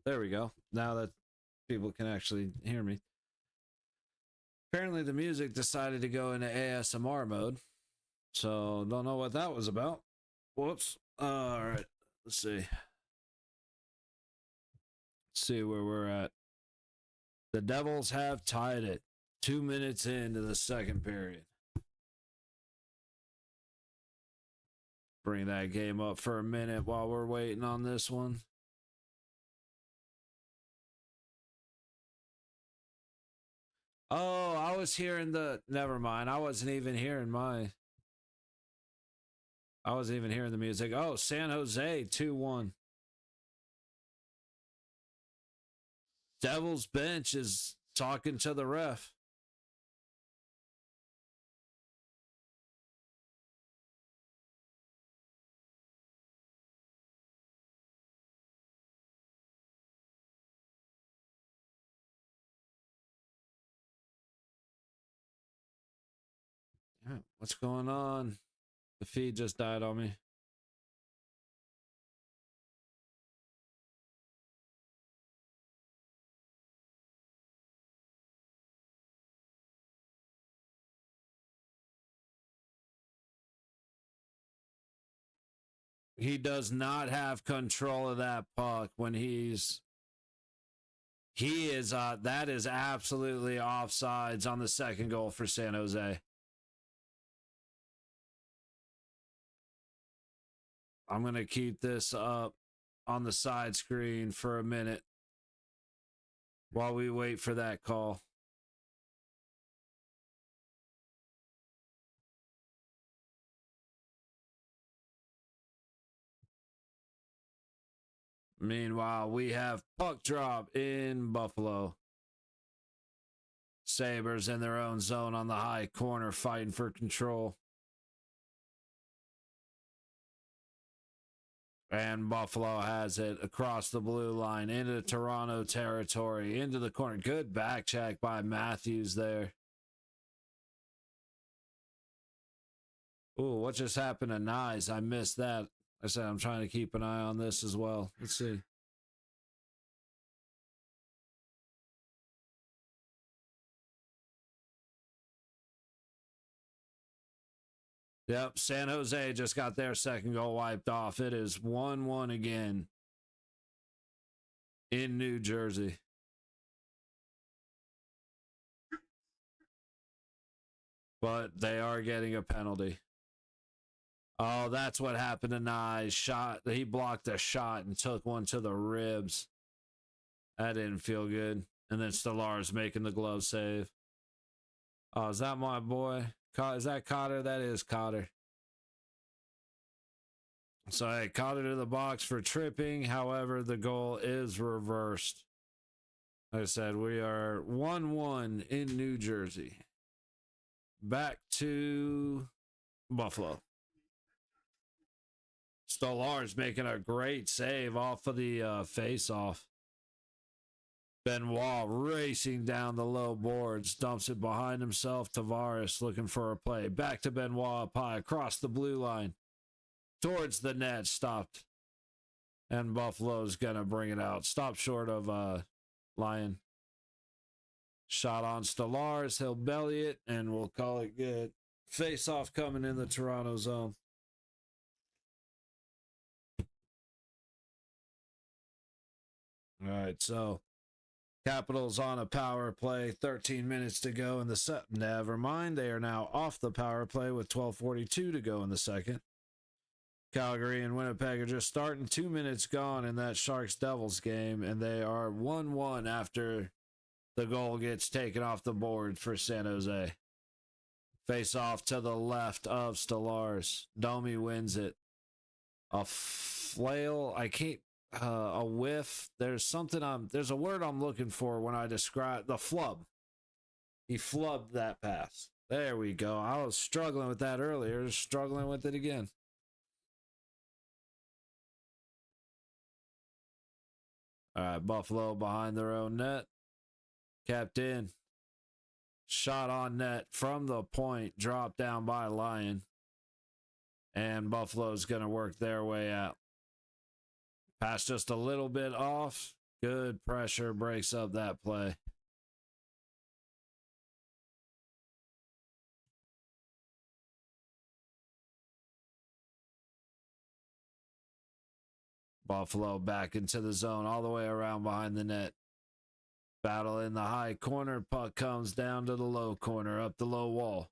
There we go. Now that people can actually hear me. Apparently the music decided to go into ASMR mode. So don't know what that was about. Whoops. All right. Let's see. Let's see where we're at. The Devils have tied it 2 minutes into the second period. Bring that game up for a minute while we're waiting on this one. Oh, I was hearing the... Never mind. I wasn't even hearing the music. Oh, San Jose 2-1. Devils bench is talking to the ref. Yeah, what's going on? The feed just died on me. He does not have control of that puck when he is that is absolutely offsides on the second goal for San Jose. I'm going to keep this up on the side screen for a minute while we wait for that call. Meanwhile, we have puck drop in Buffalo. Sabres in their own zone on the high corner fighting for control. And Buffalo has it across the blue line into Toronto territory, into the corner. Good back check by Matthews there. Ooh, what just happened to Nyes? I missed that. I said I'm trying to keep an eye on this as well. Let's see. Yep, San Jose just got their second goal wiped off. It is 1-1 again in New Jersey. But they are getting a penalty. Oh, that's what happened to Nye. He blocked a shot and took one to the ribs. That didn't feel good. And then Stolarz making the glove save. Oh, is that my boy? Is that Cotter? That is Cotter. So, hey, Cotter to the box for tripping. However, the goal is reversed. Like I said, we are 1-1 in New Jersey. Back to Buffalo. Stolarz making a great save off of the face-off. Benoit racing down the low boards, dumps it behind himself. Tavares looking for a play. Back to Benoit up high, across the blue line. Towards the net, stopped. And Buffalo's going to bring it out. Stop short of Lyon. Shot on Stolarz. He'll belly it, and we'll call it good. Face-off coming in the Toronto zone. All right, so Capitals on a power play, 13 minutes to go in the set. Never mind, they are now off the power play with 12:42 to go in the second. Calgary and Winnipeg are just starting. 2 minutes gone in that Sharks-Devils game, and they are 1-1 after the goal gets taken off the board for San Jose. Face off to the left of Stolarz. Domi wins it. A flail. I can't. A whiff. There's a word I'm looking for when I describe the flub. He flubbed that pass. There we go. I was struggling with that earlier, struggling with it again. All right, Buffalo behind their own net. Kept in. Shot on net from the point, dropped down by Lyon. And Buffalo's going to work their way out. Pass just a little bit off. Good pressure breaks up that play. Buffalo back into the zone all the way around behind the net. Battle in the high corner. Puck comes down to the low corner, up the low wall.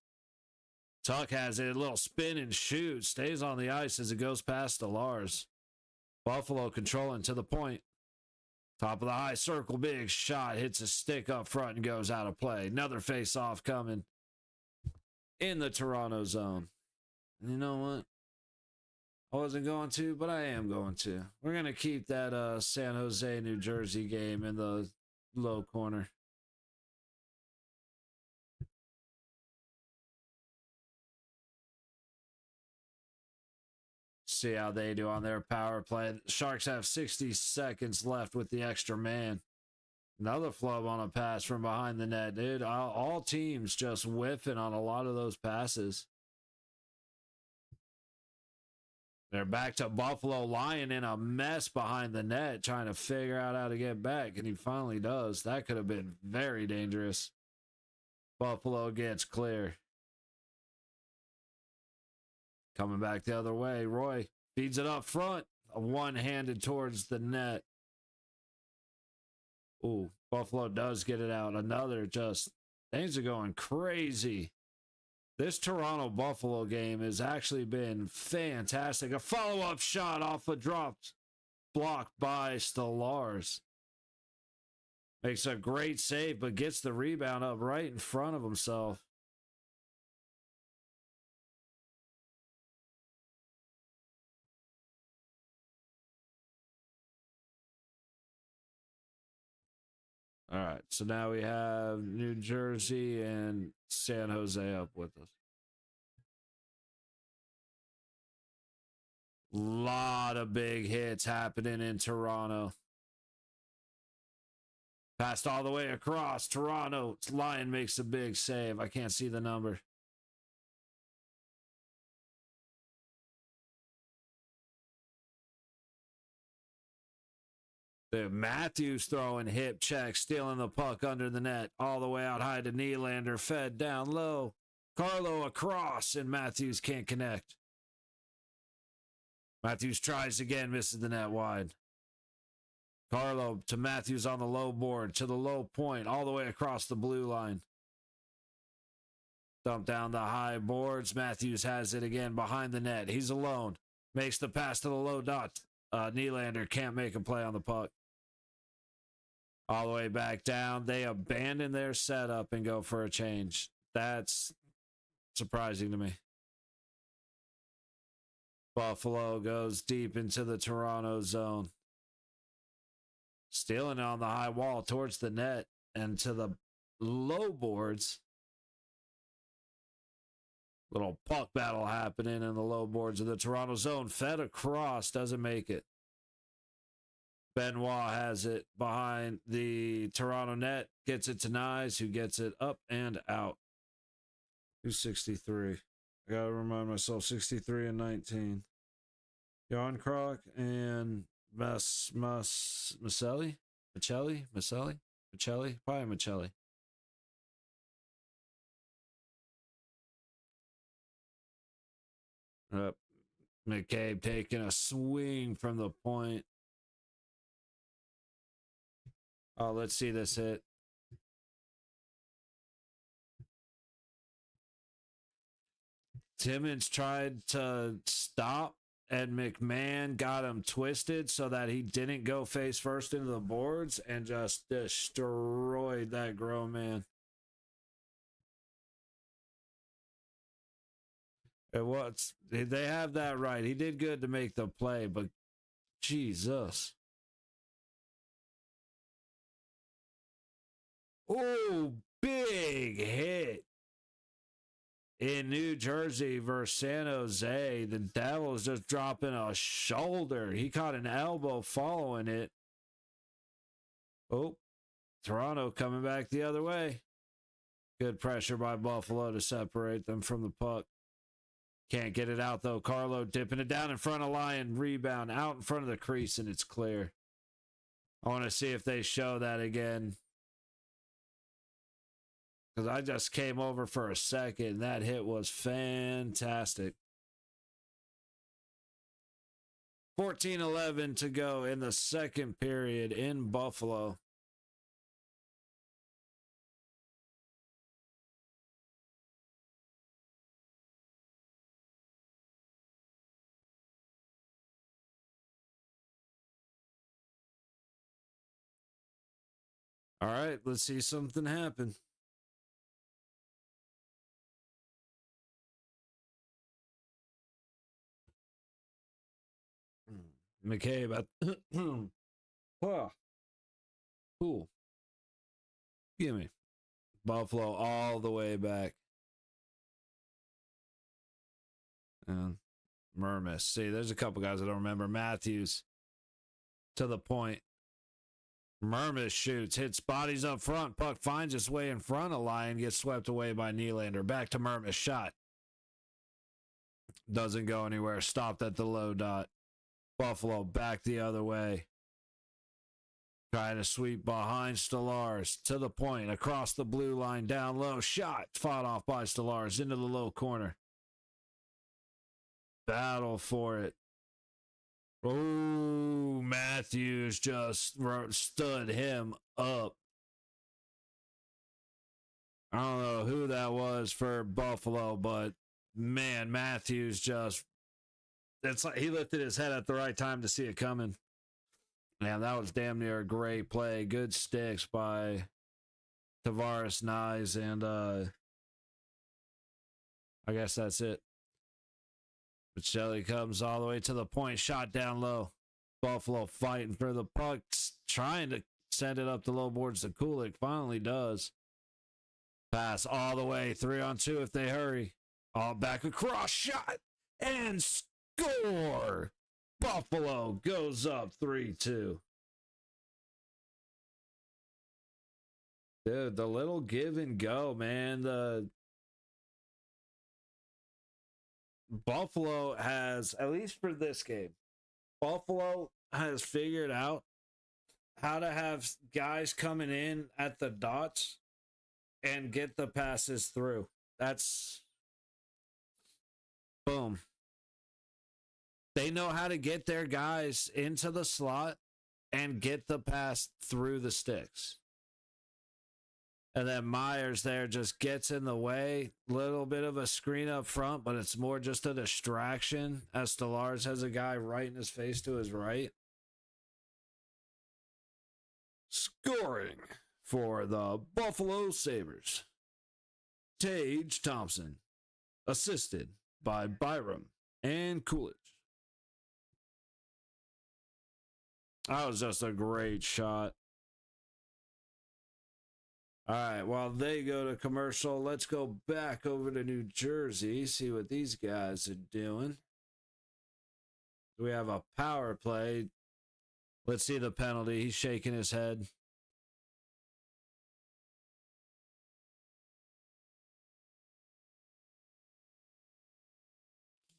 Tuck has a little spin and shoot. Stays on the ice as it goes past the Lars. Buffalo controlling to the point. Top of the high circle, big shot. Hits a stick up front and goes out of play. Another face-off coming in the Toronto zone. And you know what? I wasn't going to, but I am going to. We're going to keep that San Jose, New Jersey game in the low corner. See how they do on their power play. The Sharks have 60 seconds left with the extra man. Another flub on a pass from behind the net, dude. All teams just whiffing on a lot of those passes. They're back to Buffalo, lying in a mess behind the net, trying to figure out how to get back, and he finally does. That could have been very dangerous. Buffalo gets clear. Coming back the other way, Roy feeds it up front, one-handed towards the net. Ooh, Buffalo does get it out. Another just, things are going crazy. This Toronto-Buffalo game has actually been fantastic. A follow-up shot off a drop blocked by Stolarz. Makes a great save, but gets the rebound up right in front of himself. All right, so now we have New Jersey and San Jose up with us. Lot of big hits happening in Toronto. Passed all the way across. Toronto. Lion makes a big save. I can't see the number. Dude, Matthews throwing hip checks, stealing the puck under the net, all the way out high to Nylander, fed down low. Carlo across, and Matthews can't connect. Matthews tries again, misses the net wide. Carlo to Matthews on the low board, to the low point, all the way across the blue line. Dump down the high boards. Matthews has it again behind the net. He's alone. Makes the pass to the low dot. Nylander can't make a play on the puck. All the way back down. They abandon their setup and go for a change. That's surprising to me. Buffalo goes deep into the Toronto zone. Stealing on the high wall towards the net and to the low boards. Little puck battle happening in the low boards of the Toronto zone. Fed across, doesn't make it. Benoit has it behind the Toronto net. Gets it to Nyes, who gets it up and out. 263. I gotta remind myself, 63 and 19. Jan Krok and Maselli? Probably Macelli. McCabe taking a swing from the point. Oh, let's see this hit. Timmins tried to stop, and McMahon got him twisted so that he didn't go face first into the boards and just destroyed that grown man. It was, they have that right. He did good to make the play, but Jesus. Oh, big hit in New Jersey versus San Jose. The Devils just dropping a shoulder. He caught an elbow following it. Oh, Toronto coming back the other way. Good pressure by Buffalo to separate them from the puck. Can't get it out, though. Carlo dipping it down in front of Lyon. Rebound out in front of the crease, and it's clear. I want to see if they show that again. Because I just came over for a second. That hit was fantastic. 14-11 to go in the second period in Buffalo. All right, let's see something happen. McCabe. Oh, cool. Gimme. Buffalo all the way back. And Mermis. See, there's a couple guys I don't remember. Matthews to the point. Mermis shoots, hits bodies up front. Puck finds its way in front of Lyon, gets swept away by Nylander. Back to Mermis. Shot. Doesn't go anywhere. Stopped at the low dot. Buffalo back the other way. Trying to sweep behind Stolarz to the point. Across the blue line. Down low. Shot. Fought off by Stolarz into the low corner. Battle for it. Oh, Matthews just stood him up. I don't know who that was for Buffalo, but man, Matthews just, it's like he lifted his head at the right time to see it coming. Man, that was damn near a great play. Good sticks by Tavares, Nyes, and I guess that's it. But Shelley comes all the way to the point, shot down low. Buffalo fighting for the puck, trying to send it up the low boards to Kulik. Finally does. Pass all the way, 3-on-2 if they hurry. All back across, shot, and score! Buffalo goes up 3-2. Dude, the little give and go, man. The Buffalo has, at least for this game, Buffalo has figured out how to have guys coming in at the dots and get the passes through. That's boom. They know how to get their guys into the slot and get the pass through the sticks. And then Myers there just gets in the way. Little bit of a screen up front, but it's more just a distraction as Stolarz has a guy right in his face to his right. Scoring for the Buffalo Sabres. Tage Thompson, assisted by Byram and Coolidge. That was just a great shot. All right, while they go to commercial, let's go back over to New Jersey, see what these guys are doing. We have a power play. Let's see the penalty. He's shaking his head.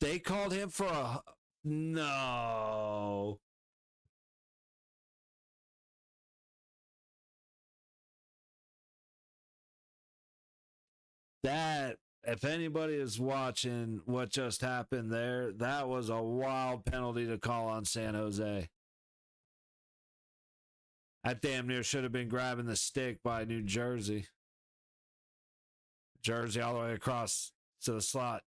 They called him for a... No. That, if anybody is watching what just happened there, that was a wild penalty to call on San Jose. That damn near should have been grabbing the stick by New Jersey. Jersey all the way across to the slot.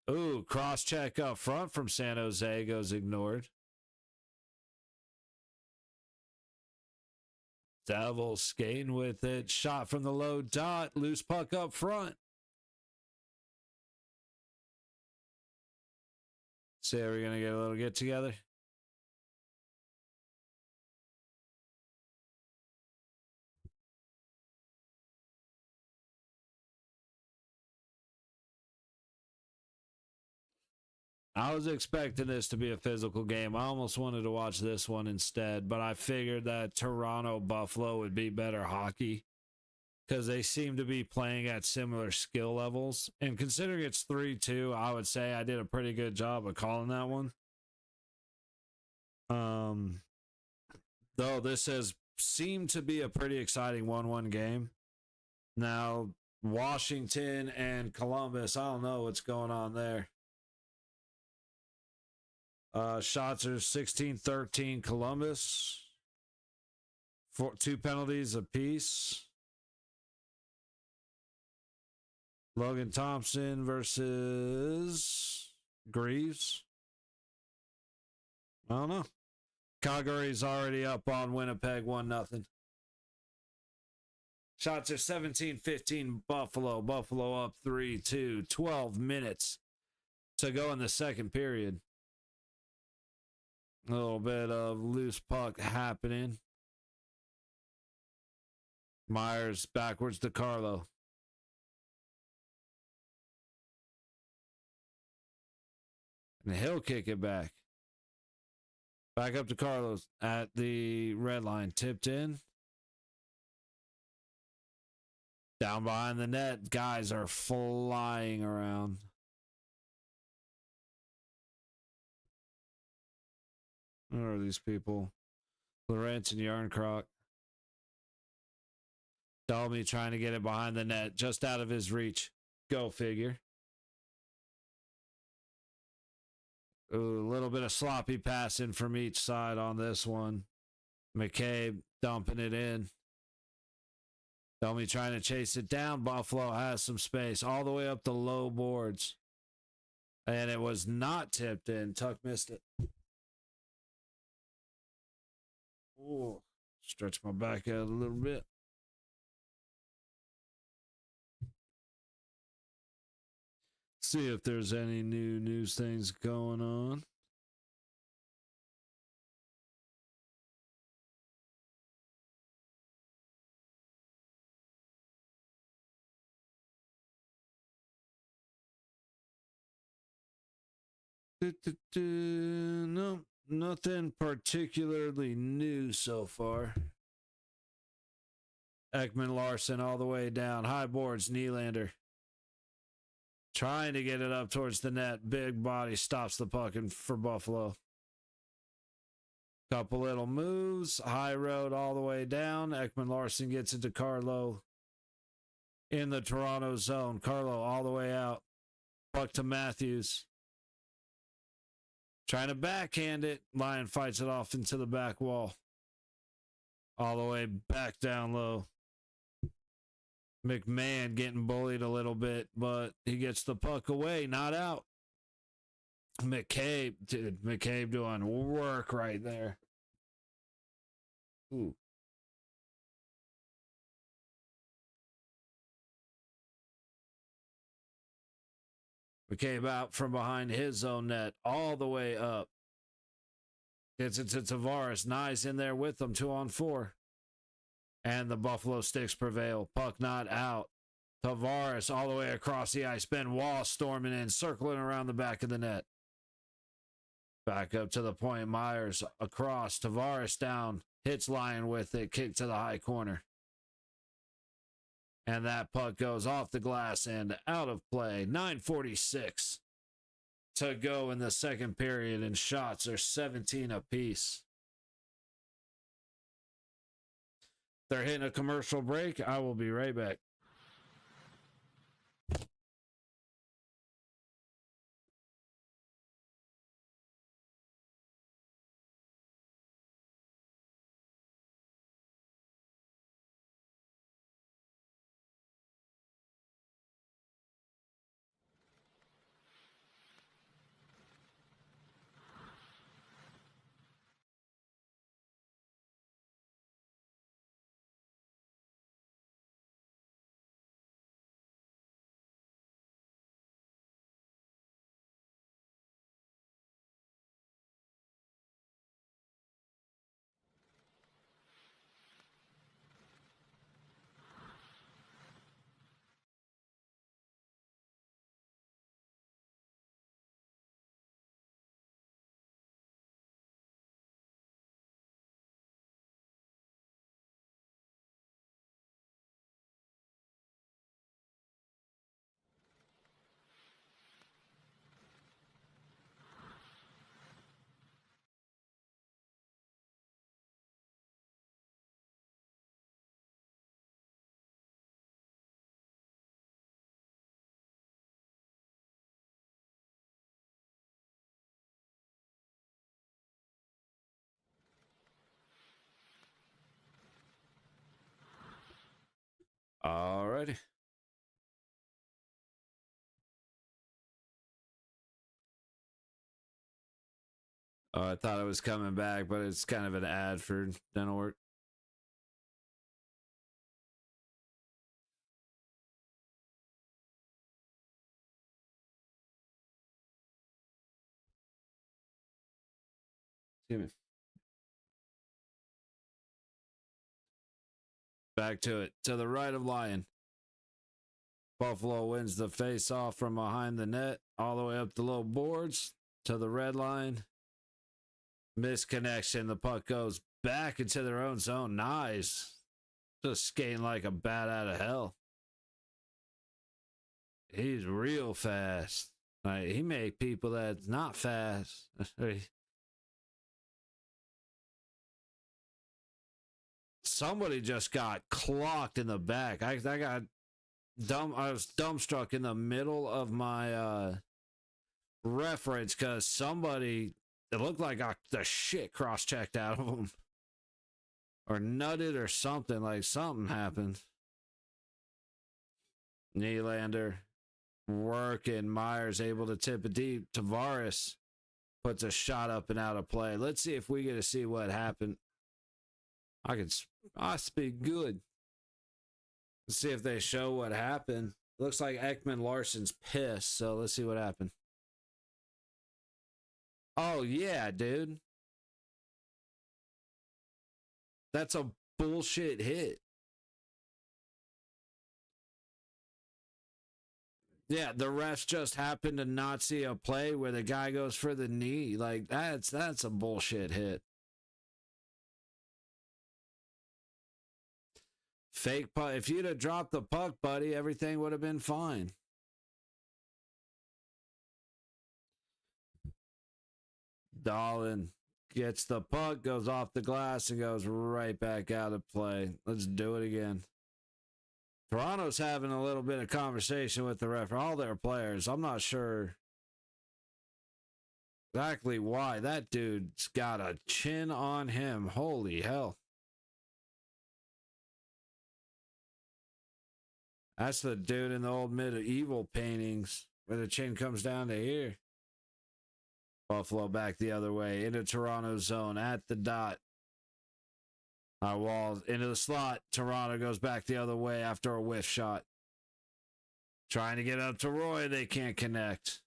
Ooh, cross check up front from San Jose goes ignored. Devils skating with it. Shot from the low dot. Loose puck up front. So we're going to get a little get together. I was expecting this to be a physical game. I almost wanted to watch this one instead, but I figured that Toronto Buffalo would be better hockey because they seem to be playing at similar skill levels. And considering it's 3-2, I would say I did a pretty good job of calling that one. Um, though this has seemed to be a pretty exciting 1-1 game. Now, Washington and Columbus, I don't know what's going on there. Shots are 16-13 Columbus. 2 penalties apiece. Logan Thompson versus Greaves. I don't know. Calgary's already up on Winnipeg 1-0. Shots are 17-15 Buffalo. Buffalo up 3-2. 12 minutes to go in the second period. A little bit of loose puck happening. Myers backwards to Carlo. And he'll kick it back. Back up to Carlos at the red line. Tipped in. Down behind the net. Guys are flying around. Where are these people? Lorentz and Yarncroc. Dalby trying to get it behind the net. Just out of his reach. Go figure. Ooh, a little bit of sloppy passing from each side on this one. McCabe dumping it in. Domi trying to chase it down. Buffalo has some space all the way up the low boards. And it was not tipped in. Tuck missed it. Ooh, stretch my back out a little bit. See if there's any new news things going on. No, nothing particularly new so far. Ekman Larson all the way down. High boards, Nylander. Trying to get it up towards the net. Big body stops the puck for Buffalo. Couple little moves. High road all the way down. Ekman Larson gets it to Carlo in the Toronto zone. Carlo all the way out. Puck to Matthews. Trying to backhand it. Lyon fights it off into the back wall. All the way back down low. McMahon getting bullied a little bit, but he gets the puck away, not out. McCabe doing work right there. Ooh. McCabe out from behind his own net, all the way up. Gets it to Tavares. Nice in there with them, 2-on-4. And the Buffalo Sticks prevail. Puck not out. Tavares all the way across the ice. Ben Wall storming in, circling around the back of the net. Back up to the point. Myers across. Tavares down. Hits Lyon with it. Kick to the high corner. And that puck goes off the glass and out of play. 9:46 to go in the second period, and shots are 17 apiece. They're hitting a commercial break. I will be right back. Alrighty. Oh, I thought it was coming back, but it's kind of an ad for dental work. Excuse me. Back to it. To the right of Lion. Buffalo wins the face-off from behind the net, all the way up the low boards to the red line. Misconnection. The puck goes back into their own zone. Nice. Just skating like a bat out of hell. He's real fast. Like, he made people that's not fast. Somebody just got clocked in the back. I got dumb. I was dumbstruck in the middle of my reference because somebody, it looked like the shit cross-checked out of them or nutted or something. Like something happened. Nylander working. Myers able to tip it deep. Tavares puts a shot up and out of play. Let's see if we get to see what happened. I speak good. Let's see if they show what happened. Looks like Ekman Larson's pissed, so let's see what happened. Oh, yeah, dude. That's a bullshit hit. Yeah, the refs just happened to not see a play where the guy goes for the knee. Like, that's a bullshit hit. Fake puck. If you'd have dropped the puck, buddy, everything would have been fine. Dahlin gets the puck, goes off the glass, and goes right back out of play. Let's do it again. Toronto's having a little bit of conversation with the ref, all their players. I'm not sure exactly why. That dude's got a chin on him. Holy hell. That's the dude in the old medieval paintings where the chin comes down to here. Buffalo back the other way into Toronto zone at the dot. Our walls into the slot. Toronto goes back the other way after a whiff shot. Trying to get up to Roy. They can't connect.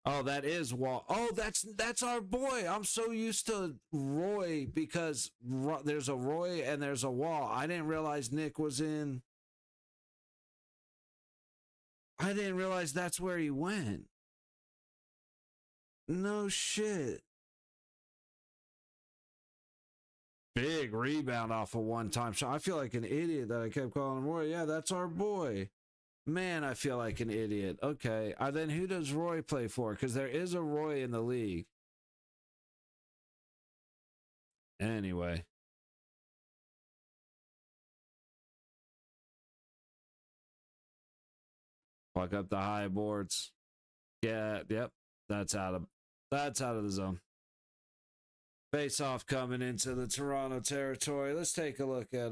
Oh, that is Wall. Oh, that's our boy. I'm so used to Roy because there's a Roy and there's a Wall. I didn't realize Nick was in. I didn't realize that's where he went. No shit. Big rebound off a one-time shot. I feel like an idiot that I kept calling him Roy. Yeah, that's our boy. Man, I feel like an idiot. Okay, then who does Roy play for? Because there is a Roy in the league. Anyway. Fuck up the high boards. Yeah, yep. That's out of the zone. Face off coming into the Toronto territory. Let's take a look at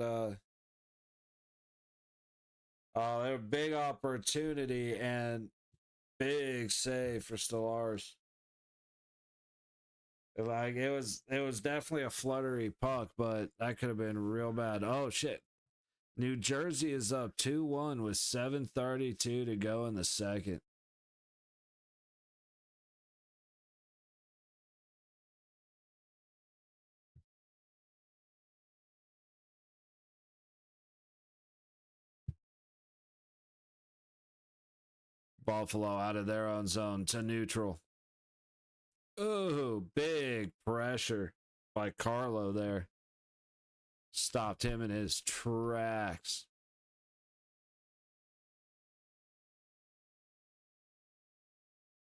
their big opportunity and big save for Stellaris. Like it was definitely a fluttery puck, but that could have been real bad. Oh shit. New Jersey is up 2-1 with 7:32 to go in the second. Buffalo out of their own zone to neutral. Ooh, big pressure by Carlo there. Stopped him in his tracks.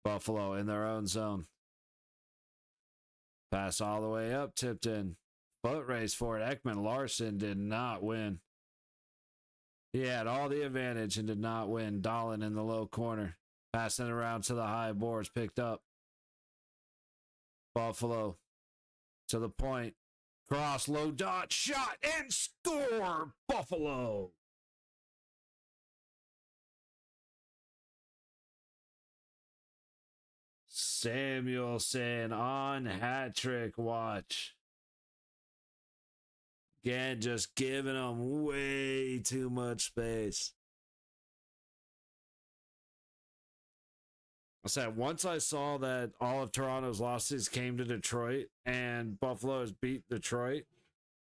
Buffalo in their own zone. Pass all the way up, tipped in. Foot race for it. Ekman Larsson did not win. He had all the advantage and did not win. Dahlin in the low corner. Passing it around to the high boards. Picked up. Buffalo to the point. Cross, low dot, shot, and score, Buffalo. Samuelson on hat trick watch. Again, just giving them way too much space. I said, once I saw that all of Toronto's losses came to Detroit and Buffalo has beat Detroit,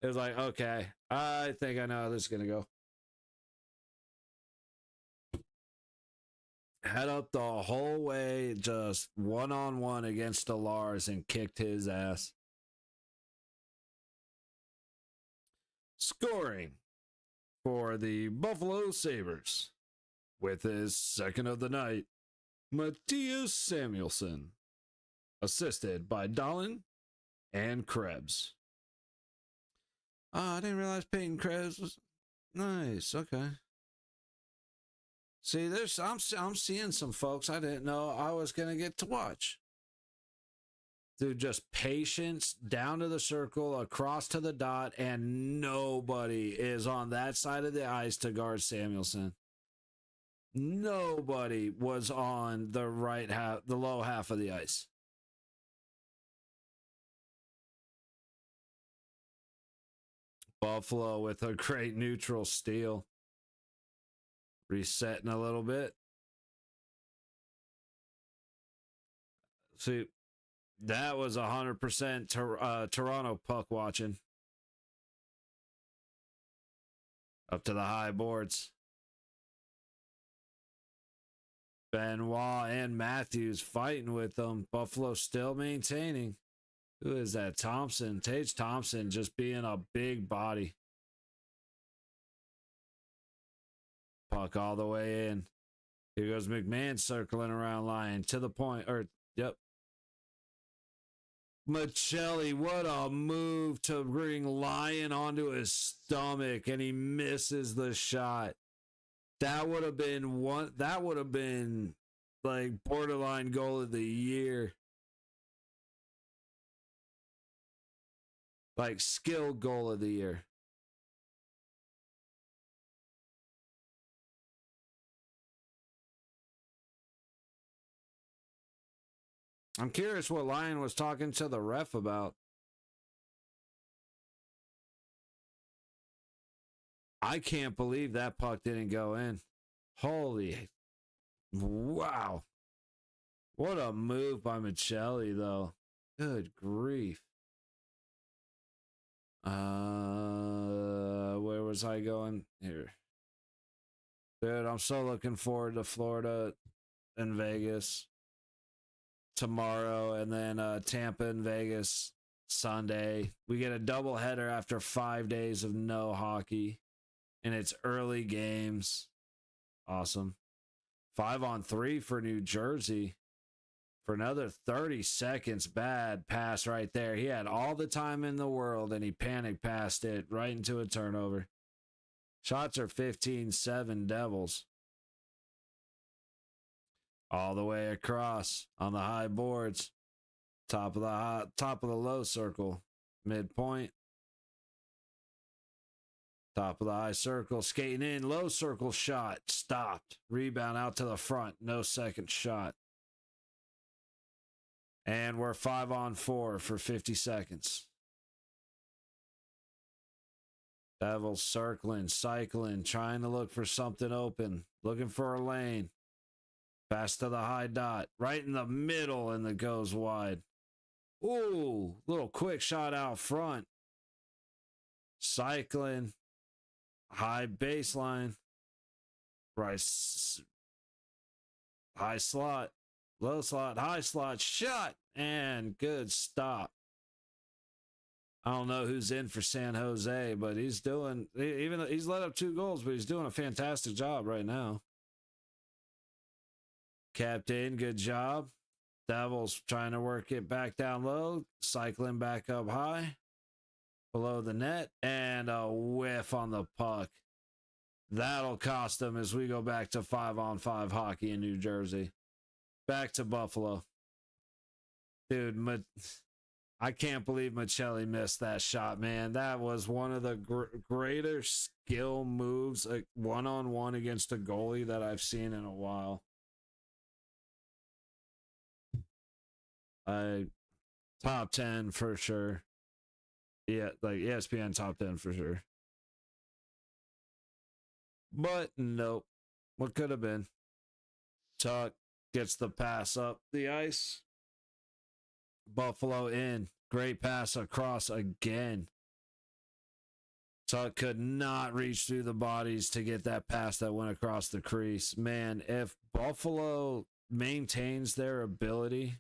it was like, okay, I think I know how this is going to go. Head up the whole way, just one-on-one against Lars and kicked his ass. Scoring for the Buffalo Sabres with his second of the night, Matthias Samuelsson, assisted by Dahlin and Krebs. I didn't realize Peyton Krebs was nice. Okay. See, I'm seeing some folks I didn't know I was gonna get to watch. Dude, just patience down to the circle, across to the dot, and nobody is on that side of the ice to guard Samuelsson. Nobody was on the right half, the low half of the ice. Buffalo with a great neutral steal. Resetting a little bit. See, that was 100% Toronto puck watching. Up to the high boards. Benoit and Matthews fighting with them. Buffalo still maintaining. Who is that? Thompson. Tage Thompson just being a big body. Puck all the way in. Here goes McMahon circling around line to the point. Yep. Michelli, what a move to bring Lyon onto his stomach, and he misses the shot. That would have been like borderline goal of the year. Like skill goal of the year. I'm curious what Lyon was talking to the ref about. I can't believe that puck didn't go in. Holy, wow. What a move by Michelli, though. Good grief. Where was I going? Here. Dude, I'm so looking forward to Florida and Vegas tomorrow, and then Tampa and Vegas Sunday. We get a doubleheader after 5 days of no hockey, and it's early games. Awesome. 5-on-3 for New Jersey for another 30 seconds. Bad pass right there. He had all the time in the world, and he panic passed it right into a turnover. Shots are 15-7 Devils. All the way across on the high boards. Top of the low circle. Midpoint. Top of the high circle. Skating in. Low circle shot. Stopped. Rebound out to the front. No second shot. And we're 5-on-4 for 50 seconds. Devils circling, cycling, trying to look for something open. Looking for a lane. Pass to the high dot. Right in the middle, and it goes wide. Ooh, little quick shot out front. Cycling. High baseline. Right. High slot. Low slot. High slot. Shot. And good stop. I don't know who's in for San Jose, but he's doing, even though he's let up 2 goals, but he's doing a fantastic job right now. Captain, good job. Devils trying to work it back down low, cycling back up high, below the net, and a whiff on the puck. That'll cost them as we go back to 5-on-5 hockey in New Jersey. Back to Buffalo. Dude, I can't believe Michelli missed that shot, man. That was one of the greater skill moves, like one-on-one against a goalie, that I've seen in a while. Top 10 for sure. Yeah, like ESPN top 10 for sure. But nope. What could have been? Tuck gets the pass up the ice. Buffalo in. Great pass across again. Tuck could not reach through the bodies to get that pass that went across the crease. Man, if Buffalo maintains their ability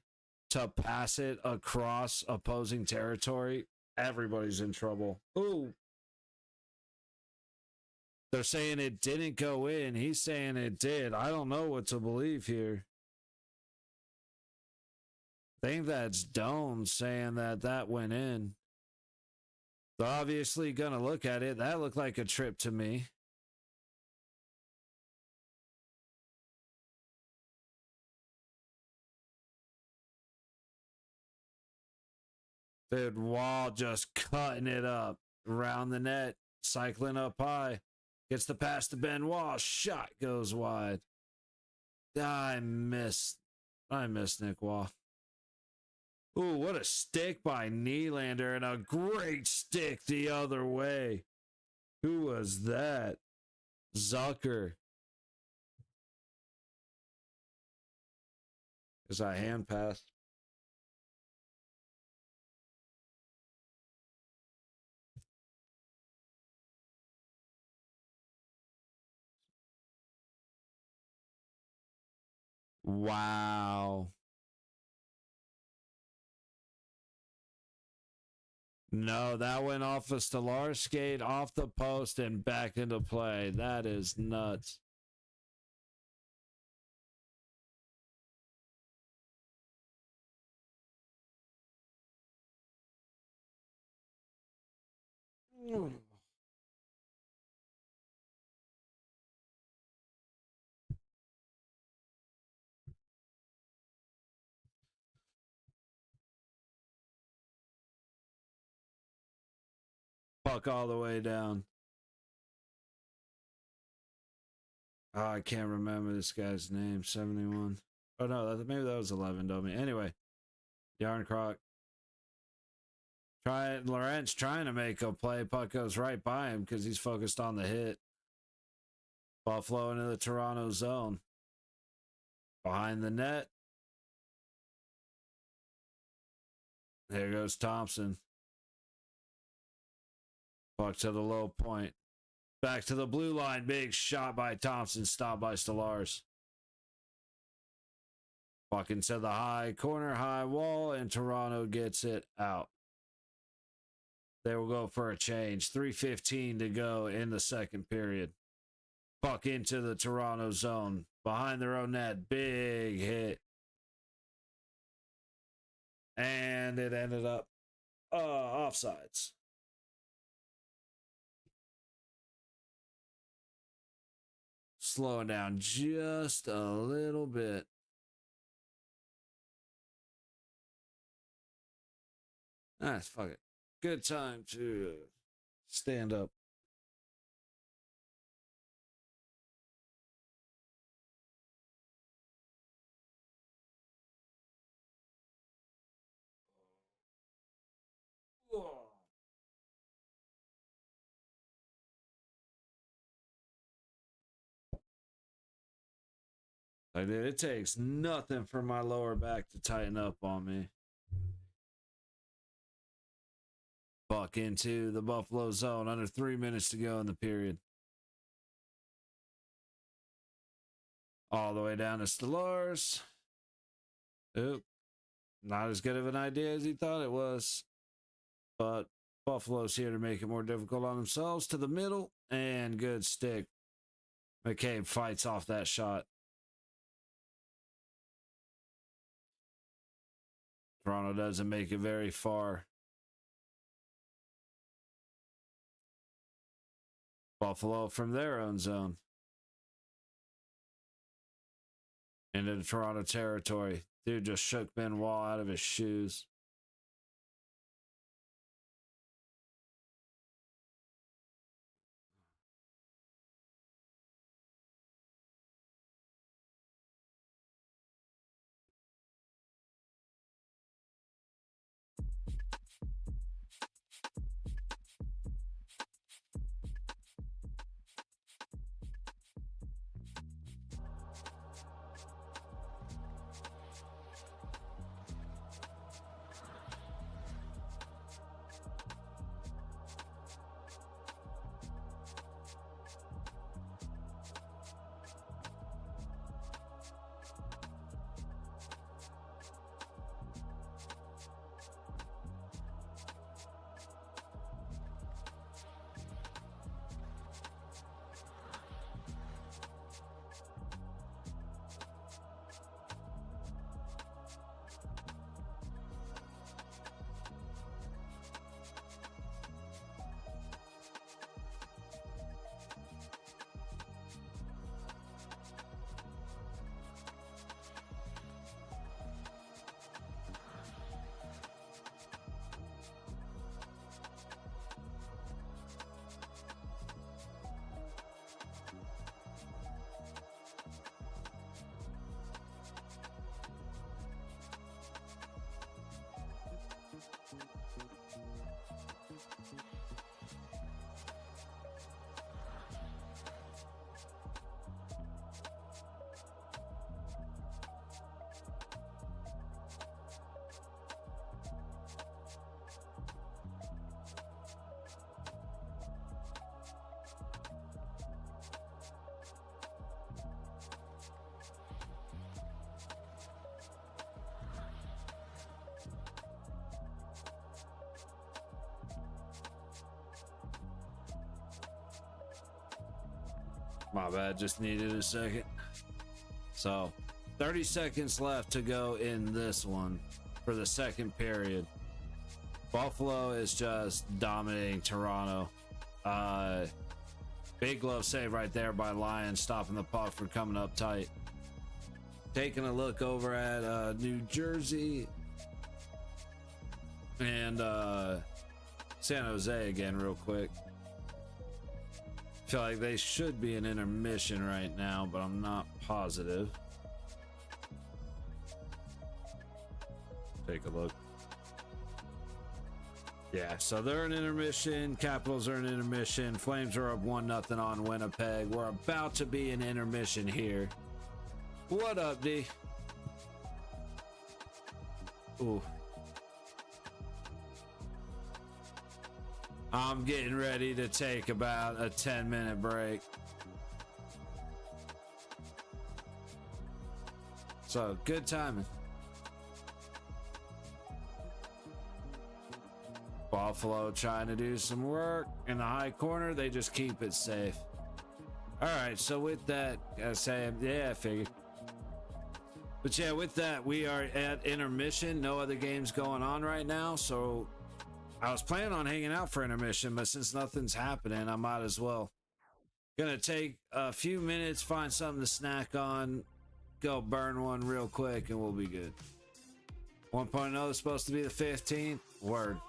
to pass it across opposing territory, everybody's in trouble. Ooh. They're saying it didn't go in. He's saying it did. I don't know what to believe here. I think that's Doan saying that went in. They're obviously going to look at it. That looked like a trip to me. Dude, Wall just cutting it up around the net, cycling up high. Gets the pass to Benoit. Shot goes wide. I missed Nick Wall. Ooh, what a stick by Nylander, and a great stick the other way. Who was that? Zucker. Is that hand pass? Wow. No, that went off a Stellar skate, off the post, and back into play. That is nuts. Puck all the way down. Oh, I can't remember this guy's name. 71. Oh, no, maybe that was 11, don't me. Anyway, Yarncroc. Laurent's trying to make a play. Puck goes right by him because he's focused on the hit. Buffalo into the Toronto zone. Behind the net. There goes Thompson. Puck to the low point. Back to the blue line. Big shot by Thompson. Stopped by Stellars. Puck into the high corner, high wall, and Toronto gets it out. They will go for a change. 3:15 to go in the second period. Puck into the Toronto zone. Behind their own net. Big hit. And it ended up offsides. Slowing down just a little bit. Nice, fuck it. Good time to stand up. Like, dude, it takes nothing for my lower back to tighten up on me. Buck into the Buffalo zone. Under 3 minutes to go in the period. All the way down to Stellars. Oop. Not as good of an idea as he thought it was. But Buffalo's here to make it more difficult on themselves. To the middle. And good stick. McCabe fights off that shot. Toronto doesn't make it very far. Buffalo from their own zone. Into the Toronto territory. Dude just shook Benoit out of his shoes. My bad, just needed a second. So 30 seconds left to go in this one for the second period. Buffalo is just dominating Toronto. Big glove save right there by Lions, stopping the puck from coming up tight. Taking a look over at New Jersey and San Jose again real quick. Feel like they should be in intermission right now, but I'm not positive. Take a look. Yeah, so they're in intermission. Capitals are in intermission. Flames are up 1-0 on Winnipeg. We're about to be in intermission here. What up, D? Ooh. I'm getting ready to take about a 10-minute break. So, good timing. Buffalo trying to do some work in the high corner. They just keep it safe. All right, so with that, I say, yeah, I figured. But yeah, with that, we are at intermission. No other games going on right now. So I was planning on hanging out for intermission, but since nothing's happening, I might as well. Gonna take a few minutes, find something to snack on, go burn one real quick, and we'll be good. 1.0 is supposed to be the 15th. Word.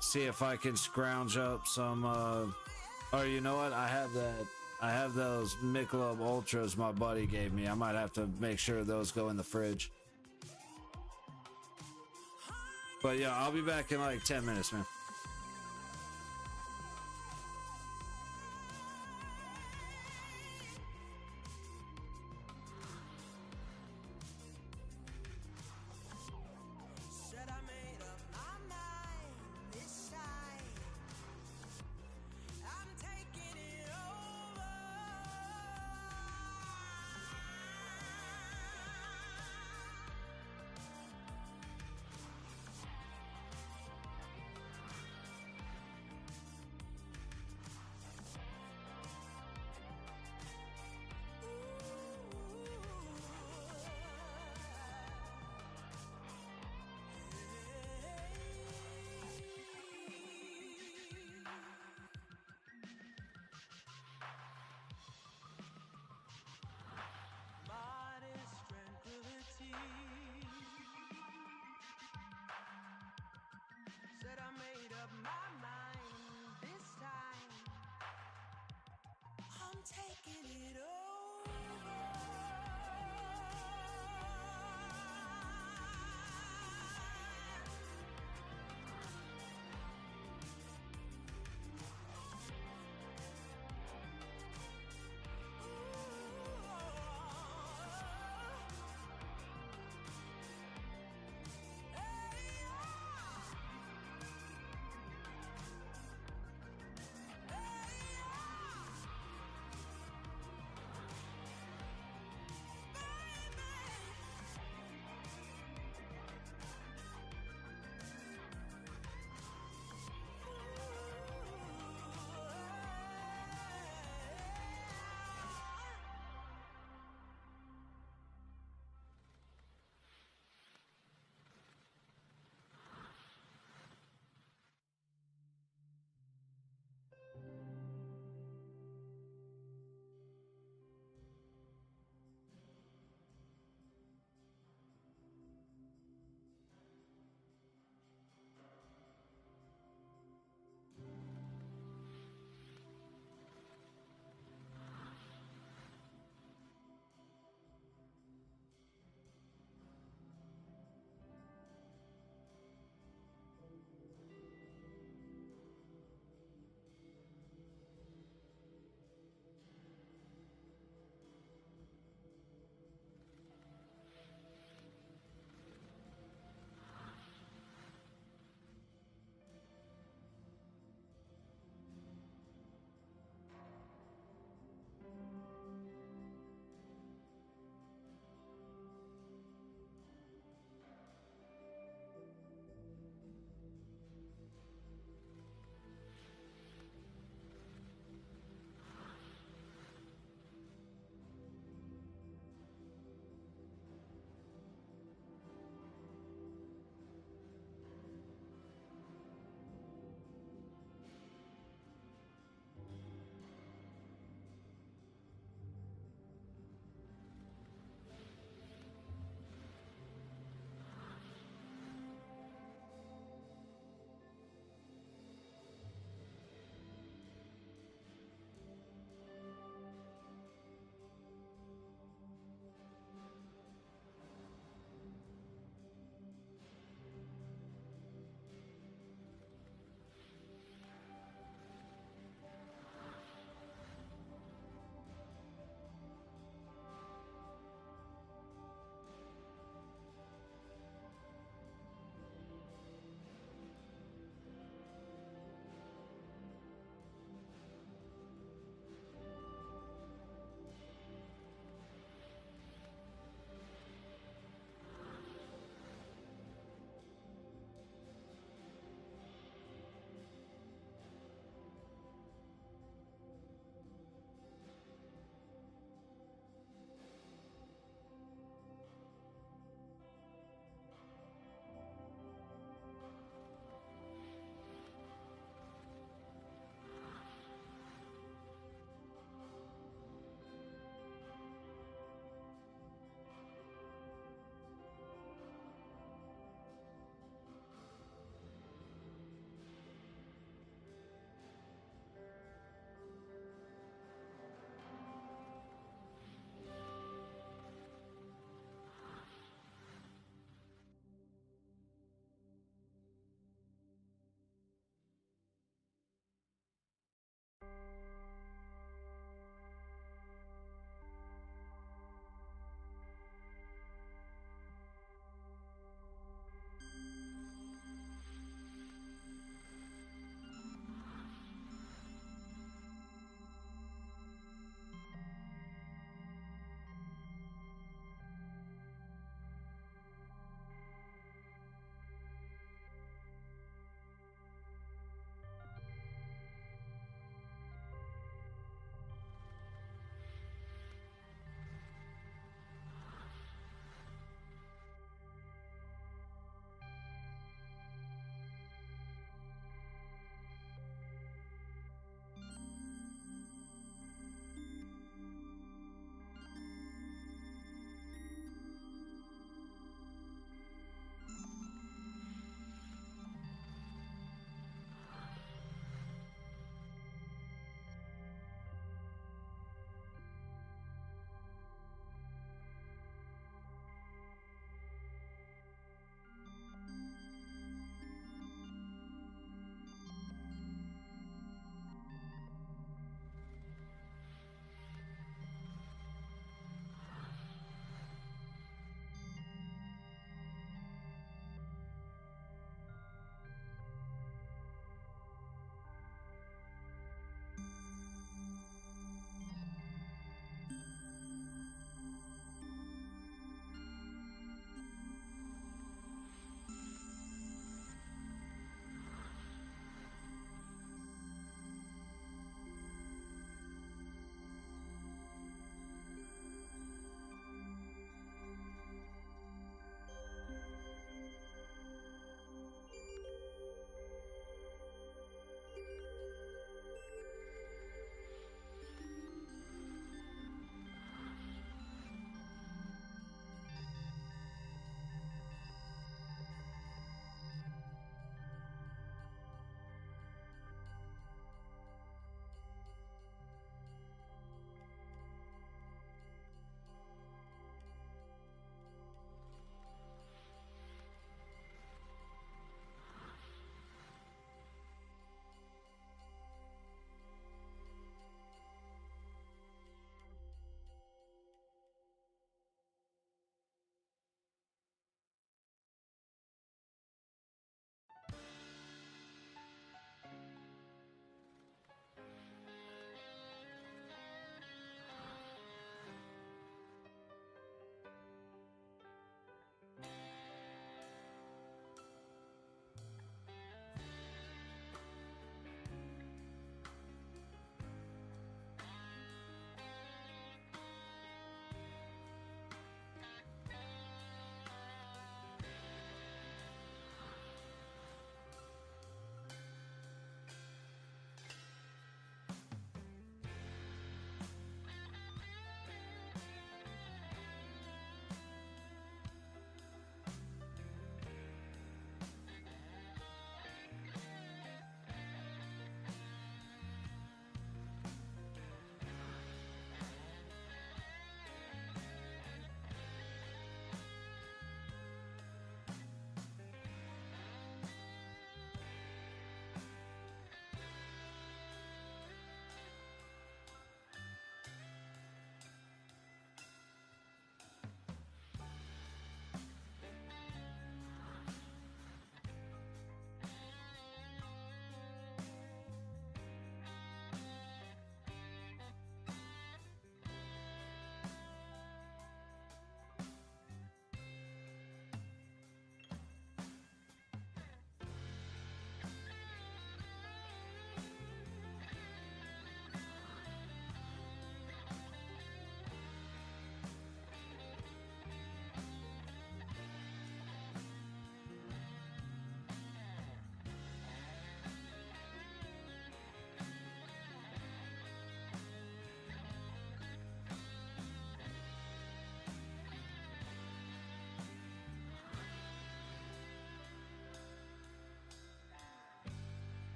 See if I can scrounge up some oh, you know what, I have those Michelob Ultras my buddy gave me. I might have to make sure those go in the fridge. But yeah, I'll be back in like 10 minutes, man.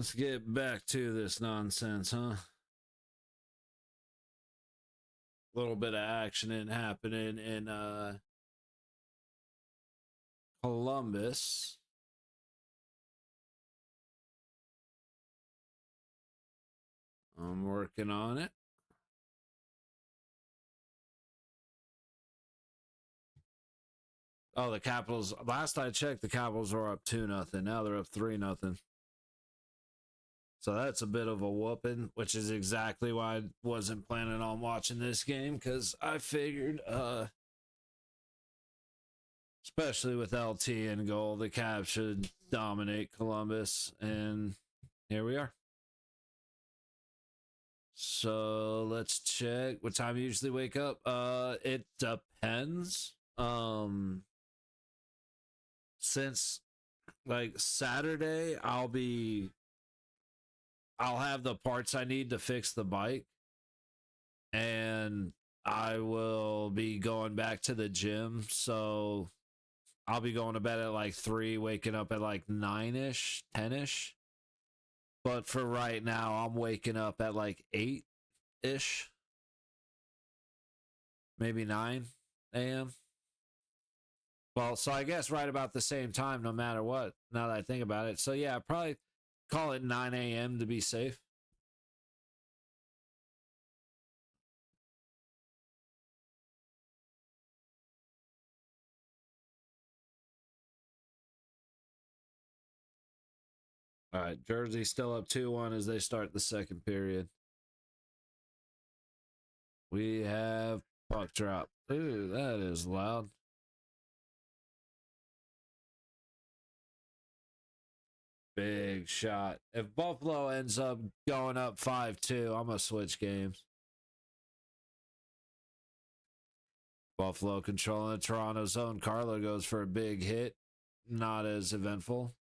Let's get back to this nonsense, huh? A little bit of action happening in Columbus. I'm working on it. Oh, the Capitals. Last I checked, the Capitals were up 2-0. Now they're up 3-0. So that's a bit of a whooping, which is exactly why I wasn't planning on watching this game, because I figured, especially with LT in goal, the Caps should dominate Columbus, and here we are. So let's check what time you usually wake up. It depends. Since like Saturday, I'll have the parts I need to fix the bike, and I will be going back to the gym. So I'll be going to bed at like 3, waking up at like 9-ish, 10-ish. But for right now, I'm waking up at like 8-ish, maybe 9 a.m. Well, so I guess right about the same time, no matter what, now that I think about it. So yeah, probably call it 9 a.m. to be safe. All right, Jersey still up 2-1 as they start the second period. We have puck drop. Ooh, that is loud. Big shot. If Buffalo ends up going up 5-2, I'm going to switch games. Buffalo controlling the Toronto zone. Carlo goes for a big hit. Not as eventful.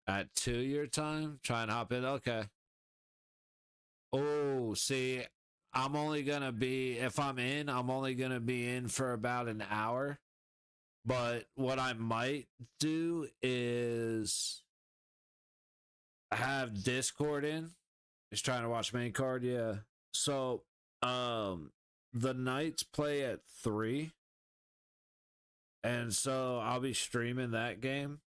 At 2 your time, try and hop in. Okay. Oh, see, I'm only going to be, if I'm in, I'm only going to be in for about an hour. But what I might do is have Discord in. He's trying to watch main card, yeah. So, the Knights play at 3. And so I'll be streaming that game.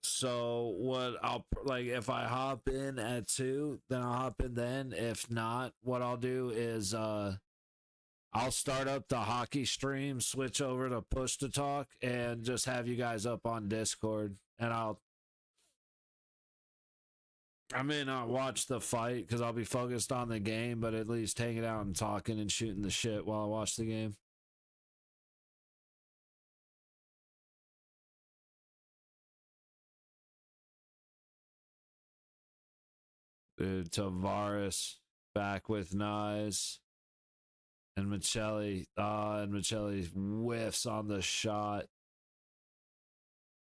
So what I'll like, if I hop in at 2, then I'll hop in then. If not, what I'll do is I'll start up the hockey stream, switch over to push to talk, and just have you guys up on Discord. And I may not watch the fight because I'll be focused on the game, but at least hanging out and talking and shooting the shit while I watch the game. Dude, Tavares back with Nyes. And Michelli, and Michelli whiffs on the shot.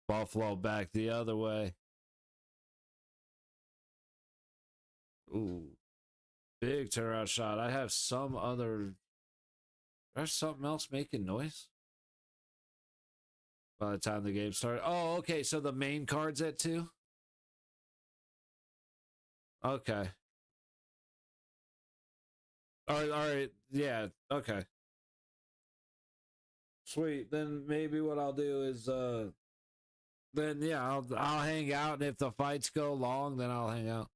Buffalo back the other way. Ooh, big turnaround shot. I have some other. There's something else making noise. By the time the game started. Oh, okay. So the main card's at 2. Okay. All right. Yeah. Okay. Sweet. Then maybe what I'll do is then yeah, I'll hang out, and if the fights go long, then I'll hang out.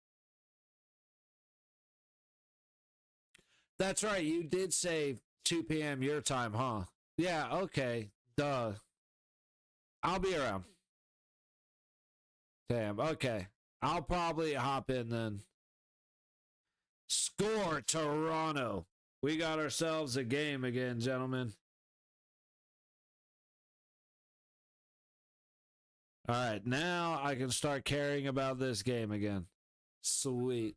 That's right. You did say 2 p.m. your time, huh? Yeah, okay. Duh. I'll be around. Damn. Okay. I'll probably hop in then. Score Toronto. We got ourselves a game again, gentlemen. All right, now I can start caring about this game again. Sweet.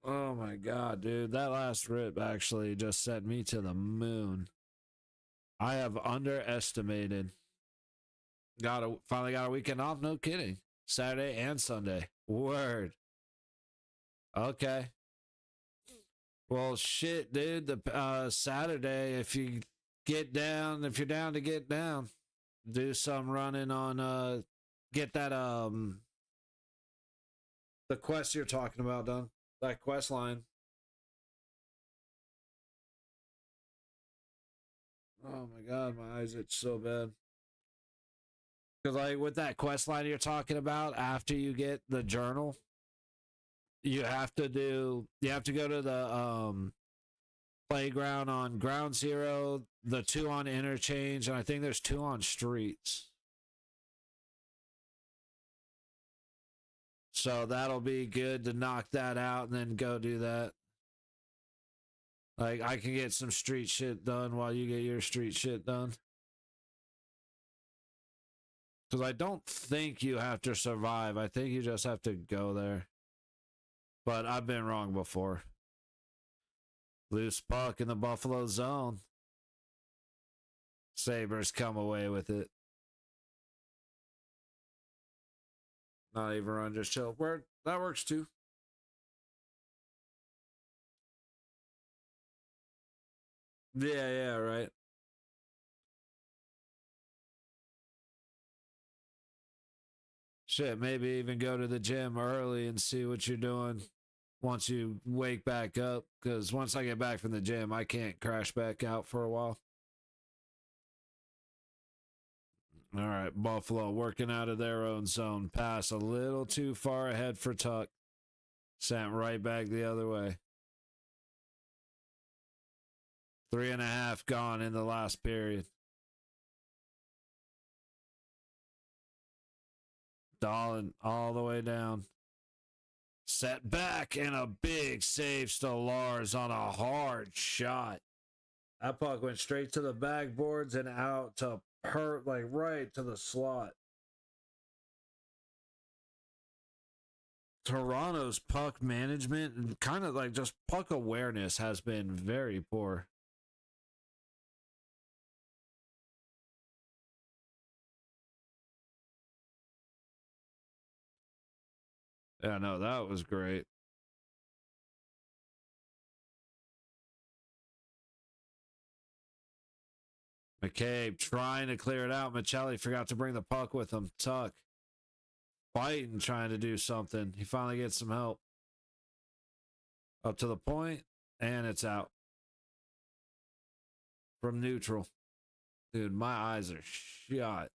Oh my god, dude. That last rip actually just sent me to the moon. I have underestimated. Finally got a weekend off, no kidding. Saturday and Sunday. Word. Okay. Well, shit, dude. The Saturday, if you're down to get down, do some running on get that the quest you're talking about done. That quest line. Oh my god, my eyes itch so bad. Because like with that quest line you're talking about, after you get the journal, you have to go to the playground on Ground Zero, the 2 on Interchange, and I think there's 2 on Streets. So that'll be good to knock that out and then go do that. Like I can get some street shit done while you get your street shit done. Because I don't think you have to survive. I think you just have to go there. But I've been wrong before. Loose puck in the Buffalo zone. Sabres come away with it. Not even run, just chill. Where that works too. Yeah, right. Shit, maybe even go to the gym early and see what you're doing once you wake back up. Because once I get back from the gym, I can't crash back out for a while. All right, Buffalo working out of their own zone. Pass a little too far ahead for Tuck. Sent right back the other way. 3.5 gone in the last period. Dolan all the way down. Set back and a big save to Lars on a hard shot. That puck went straight to the backboards and out to hurt, like right to the slot. Toronto's puck management and kind of like just puck awareness has been very poor. Yeah, no, that was great. McCabe trying to clear it out. Michelli forgot to bring the puck with him. Tuck fighting, trying to do something. He finally gets some help. Up to the point, and it's out. From neutral. Dude, my eyes are shot.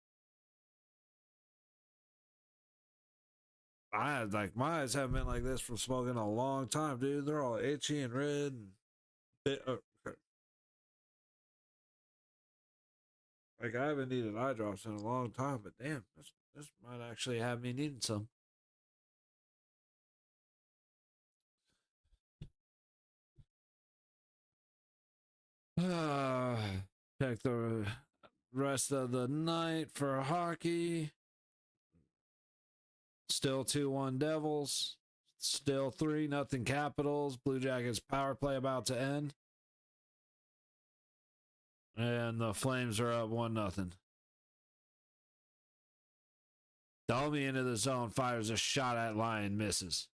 My eyes haven't been like this from smoking a long time, dude. They're all itchy and red. Like I haven't needed eye drops in a long time, but damn, this might actually have me needing some. Check the rest of the night for hockey. Still 2-1 Devils. Still 3-0 Capitals. Blue Jackets power play about to end. And the Flames are up 1-0. Domi into the zone, fires a shot at Lyon, misses.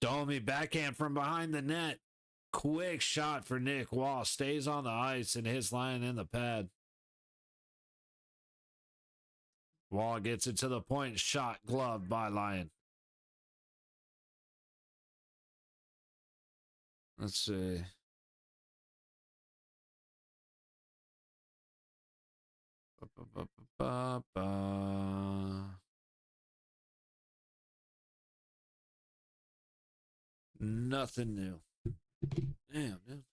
Domi backhand from behind the net. Quick shot for Nick Wall. Stays on the ice and hits Lyon in the pad. Wall gets it to the point. Shot gloved by Lyon. Let's see. Nothing new. Damn, dude.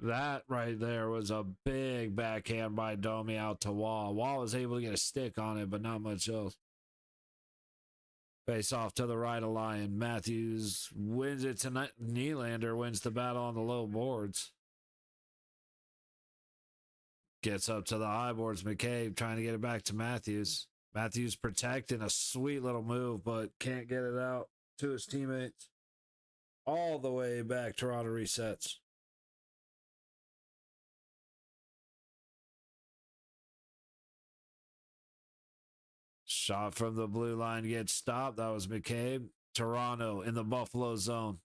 That right there was a big backhand by Domi out to Wall. Wall was able to get a stick on it, but not much else. Face off to the right of Lyon. Matthews wins it tonight. Nylander wins the battle on the low boards. Gets up to the high boards. McCabe trying to get it back to Matthews. Matthews protecting a sweet little move, but can't get it out to his teammates. All the way back. Toronto resets. Shot from the blue line gets stopped. That was McCabe. Toronto in the Buffalo zone.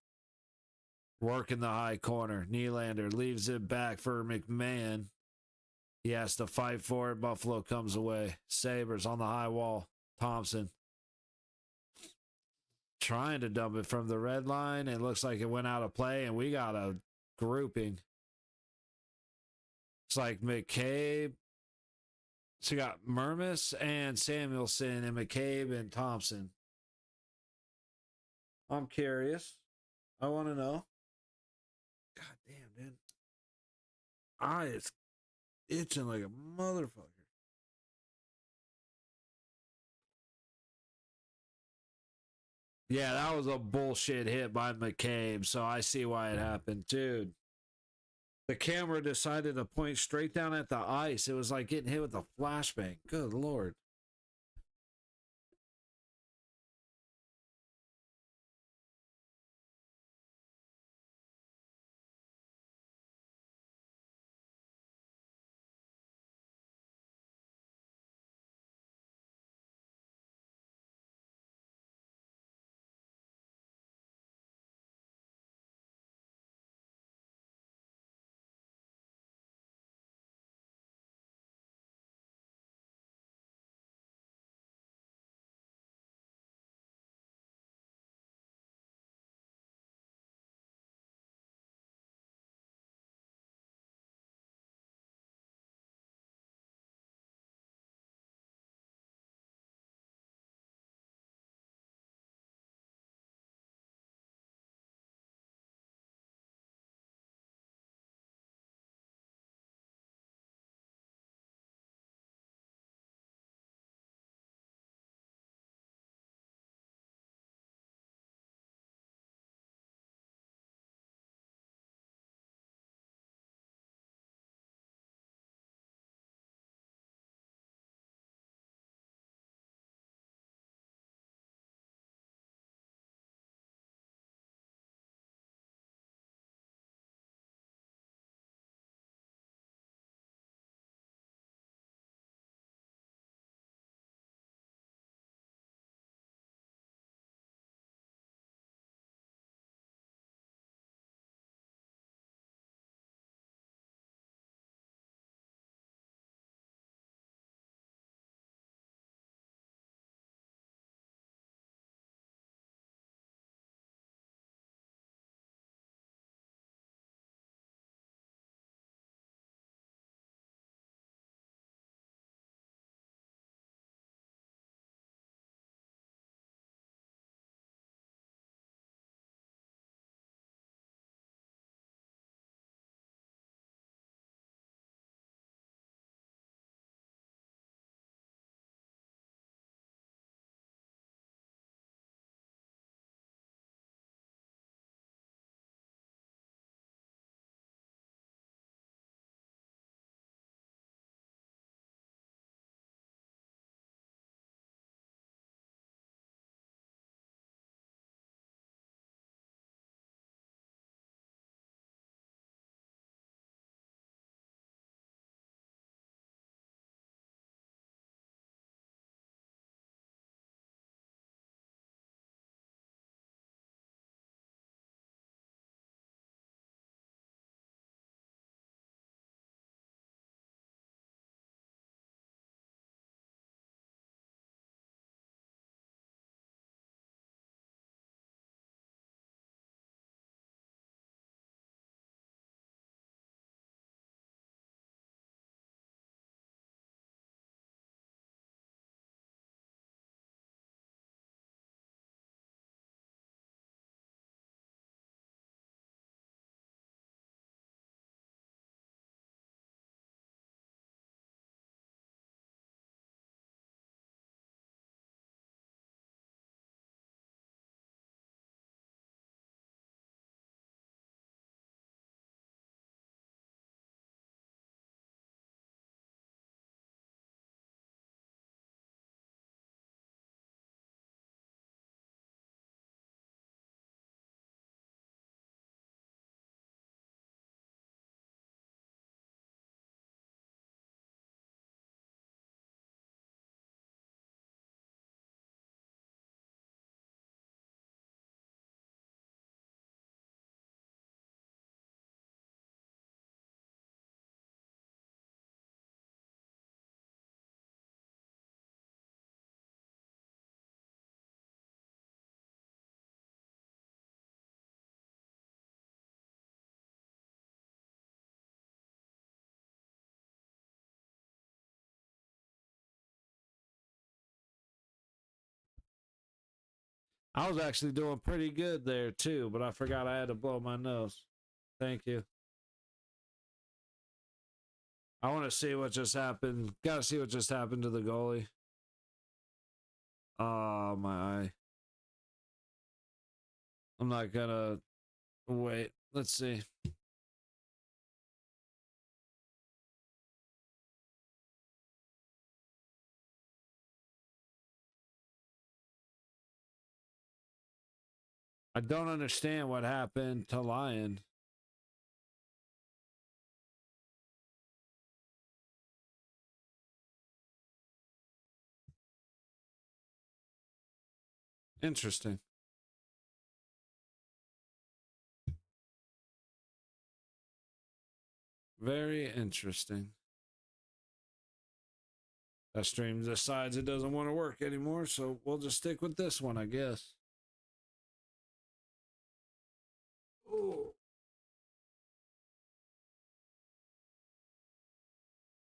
Working the high corner. Nylander leaves it back for McMahon. He has to fight for it. Buffalo comes away. Sabres on the high wall. Thompson trying to dump it from the red line. It looks like it went out of play, and we got a grouping. It's like McCabe. So you got Mermis and Samuelson and McCabe and Thompson. I'm curious. I want to know. God damn, dude. Eye is itching like a motherfucker. Yeah, that was a bullshit hit by McCabe, so I see why it happened, dude. The camera decided to point straight down at the ice. It was like getting hit with a flashbang. Good lord. I was actually doing pretty good there too, but I forgot I had to blow my nose. Thank you. I want to see what just happened. Got to see what just happened to the goalie. Oh, my eye. I'm not gonna wait. Let's see. I don't understand what happened to Lion. Interesting. Very interesting. That stream decides it doesn't want to work anymore, so we'll just stick with this one, I guess. Ooh.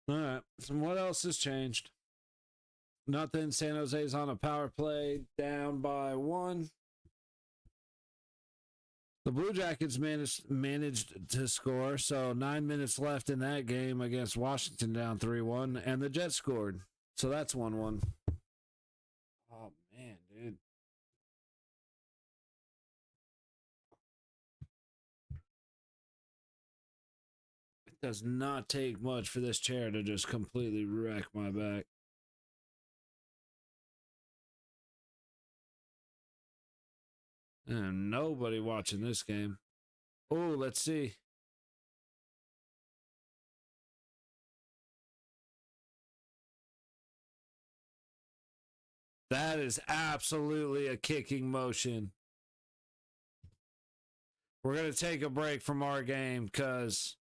All right. So what else has changed? Nothing. San Jose's on a power play, down by 1. The Blue Jackets managed to score, so 9 minutes left in that game against Washington, down 3-1, and the Jets scored. So that's 1-1. Oh, man, dude. It does not take much for this chair to just completely wreck my back. And nobody watching this game. Oh, let's see. That is absolutely a kicking motion. We're going to take a break from our game because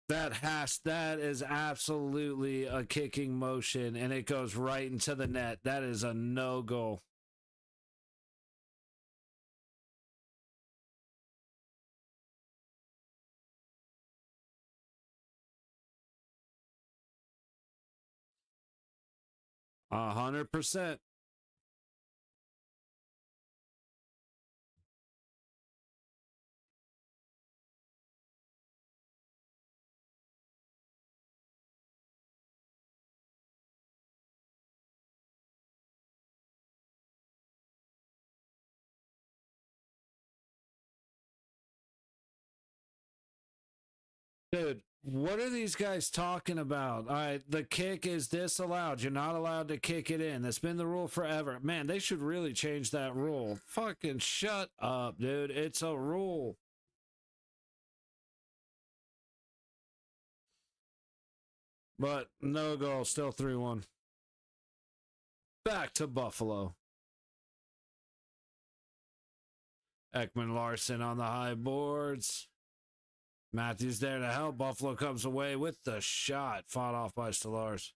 that is absolutely a kicking motion, and it goes right into the net. That is a no-goal. A 100%. Dude, what are these guys talking about? All right, the kick is disallowed. You're not allowed to kick it in. That's been the rule forever. Man, they should really change that rule. Fucking shut up, dude. It's a rule. But no goal, still 3-1. Back to Buffalo. Ekman Larson on the high boards. Matthews there to help. Buffalo comes away with the shot. Fought off by Stolarz.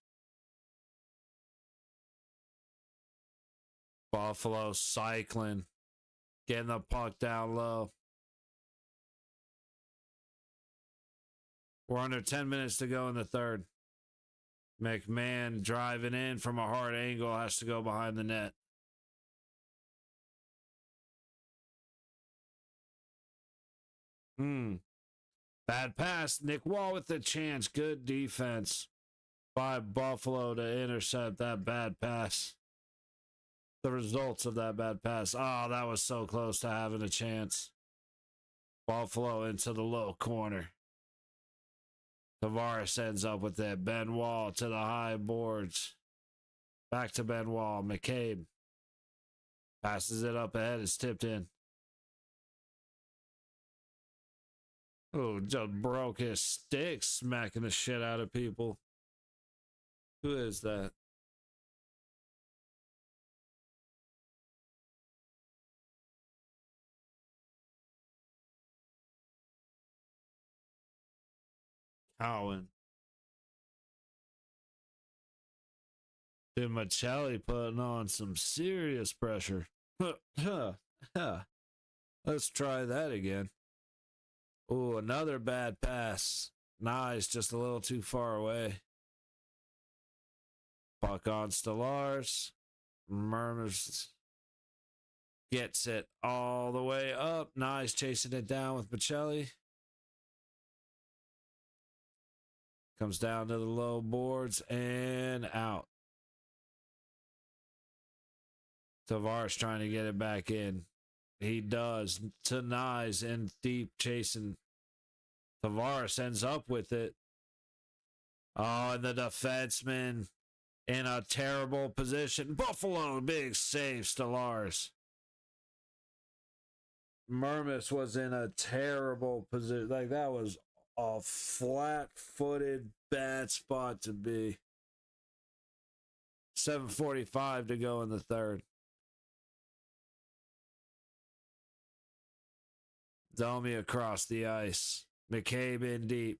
Buffalo cycling. Getting the puck down low. We're under 10 minutes to go in the third. McMahon driving in from a hard angle, has to go behind the net. Bad pass. Nick Wall with the chance. Good defense by Buffalo to intercept that bad pass. The results of that bad pass. Oh, that was so close to having a chance. Buffalo into the low corner. Tavares ends up with it. Ben Wall to the high boards. Back to Ben Wall. McCabe passes it up ahead. It's tipped in. Oh, just broke his stick, smacking the shit out of people. Who is that? Cowan. Dude, Michelli putting on some serious pressure. Let's try that again. Oh, another bad pass. Nice, just a little too far away. Puck on Stolarz. Murmurs Gets it all the way up. Nice, chasing it down with Bocelli. Comes down to the low boards and out. Tavares trying to get it back in. He does. To Nyes and deep chasing. Tavares ends up with it. Oh, and the defenseman in a terrible position. Buffalo, big save, Stellaris. Mermis was in a terrible position. Like, that was a flat-footed, bad spot to be. 7:45 to go in the third. Domi across the ice. McCabe in deep.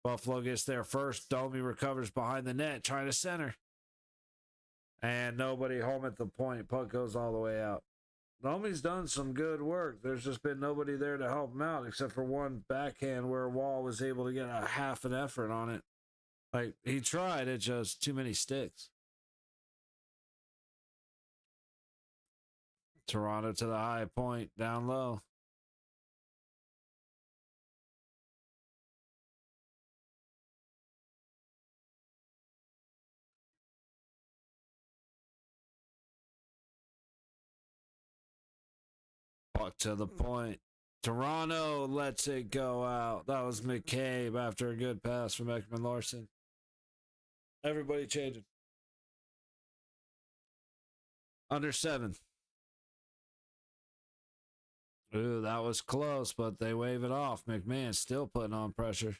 Buffalo gets there first. Domi recovers behind the net, trying to center. And nobody home at the point. Puck goes all the way out. Domi's done some good work. There's just been nobody there to help him out except for one backhand where Wall was able to get a half an effort on it. Like, he tried, it just too many sticks. Toronto to the high point, down low. Puck to the point. Toronto lets it go out. That was McCabe after a good pass from Ekman Larson. Everybody changing. Under 7. Ooh, that was close, but they wave it off. McMahon still putting on pressure.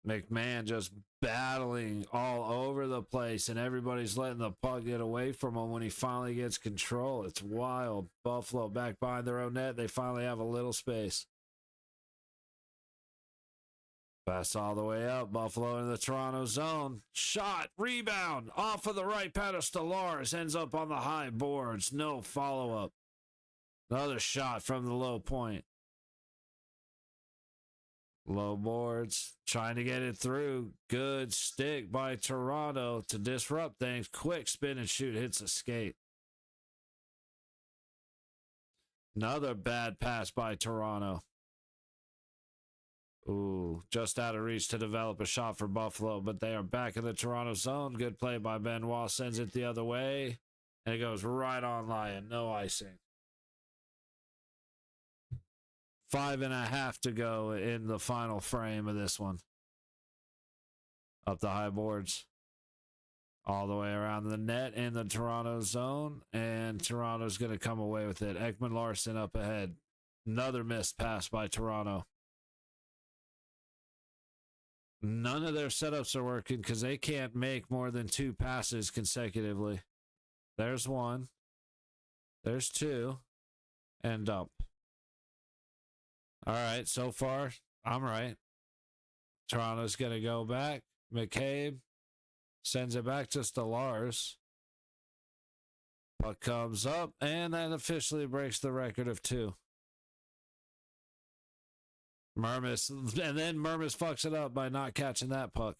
McMahon just battling all over the place, and everybody's letting the puck get away from him when he finally gets control. It's wild. Buffalo back behind their own net. They finally have a little space. Pass all the way up. Buffalo in the Toronto zone. Shot. Rebound. Off of the right pad of Stellaris. Ends up on the high boards. No follow-up. Another shot from the low point. Low boards. Trying to get it through. Good stick by Toronto to disrupt things. Quick spin and shoot. Hits a skate. Another bad pass by Toronto. Ooh, just out of reach to develop a shot for Buffalo, but they are back in the Toronto zone. Good play by Benoit, sends it the other way, and it goes right on Lyon. No icing. 5.5 to go in the final frame of this one. Up the high boards. All the way around the net in the Toronto zone, and Toronto's going to come away with it. Ekman Larson up ahead. Another missed pass by Toronto. None of their setups are working because they can't make more than 2 passes consecutively. There's one. There's 2. And dump. All right, so far, I'm right. Toronto's going to go back. McCabe sends it back to Stellaris. Puck comes up, and that officially breaks the record of 2. Mermis, and then Mermis fucks it up by not catching that puck.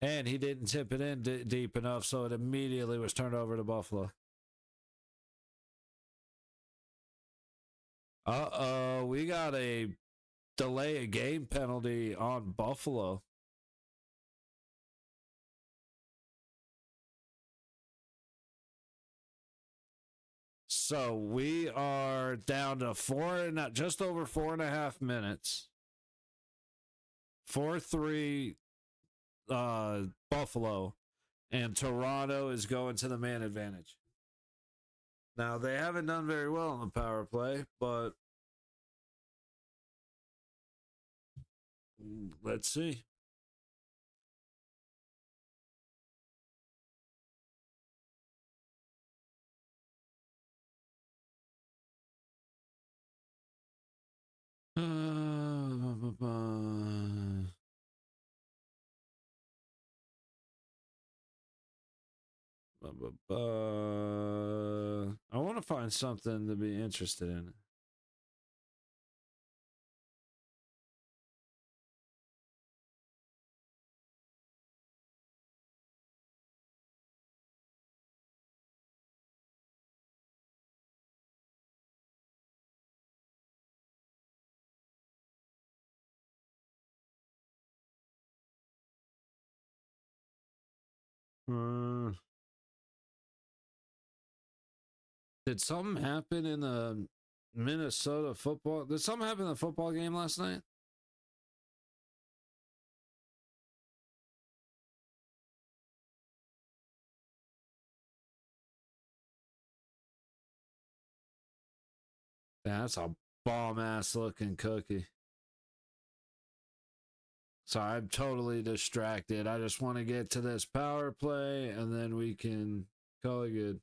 And he didn't tip it in deep enough, so it immediately was turned over to Buffalo. Uh-oh, we got a delay a game penalty on Buffalo. So we are down to just over 4.5 minutes. 4-3 Buffalo, and Toronto is going to the man advantage. Now, they haven't done very well on the power play, but let's see. I want to find something to be interested in. Uh, did something happen in the Minnesota football? Did something happen in the football game last night? That's a bomb ass looking cookie. So I'm totally distracted. I just want to get to this power play and then we can call it good.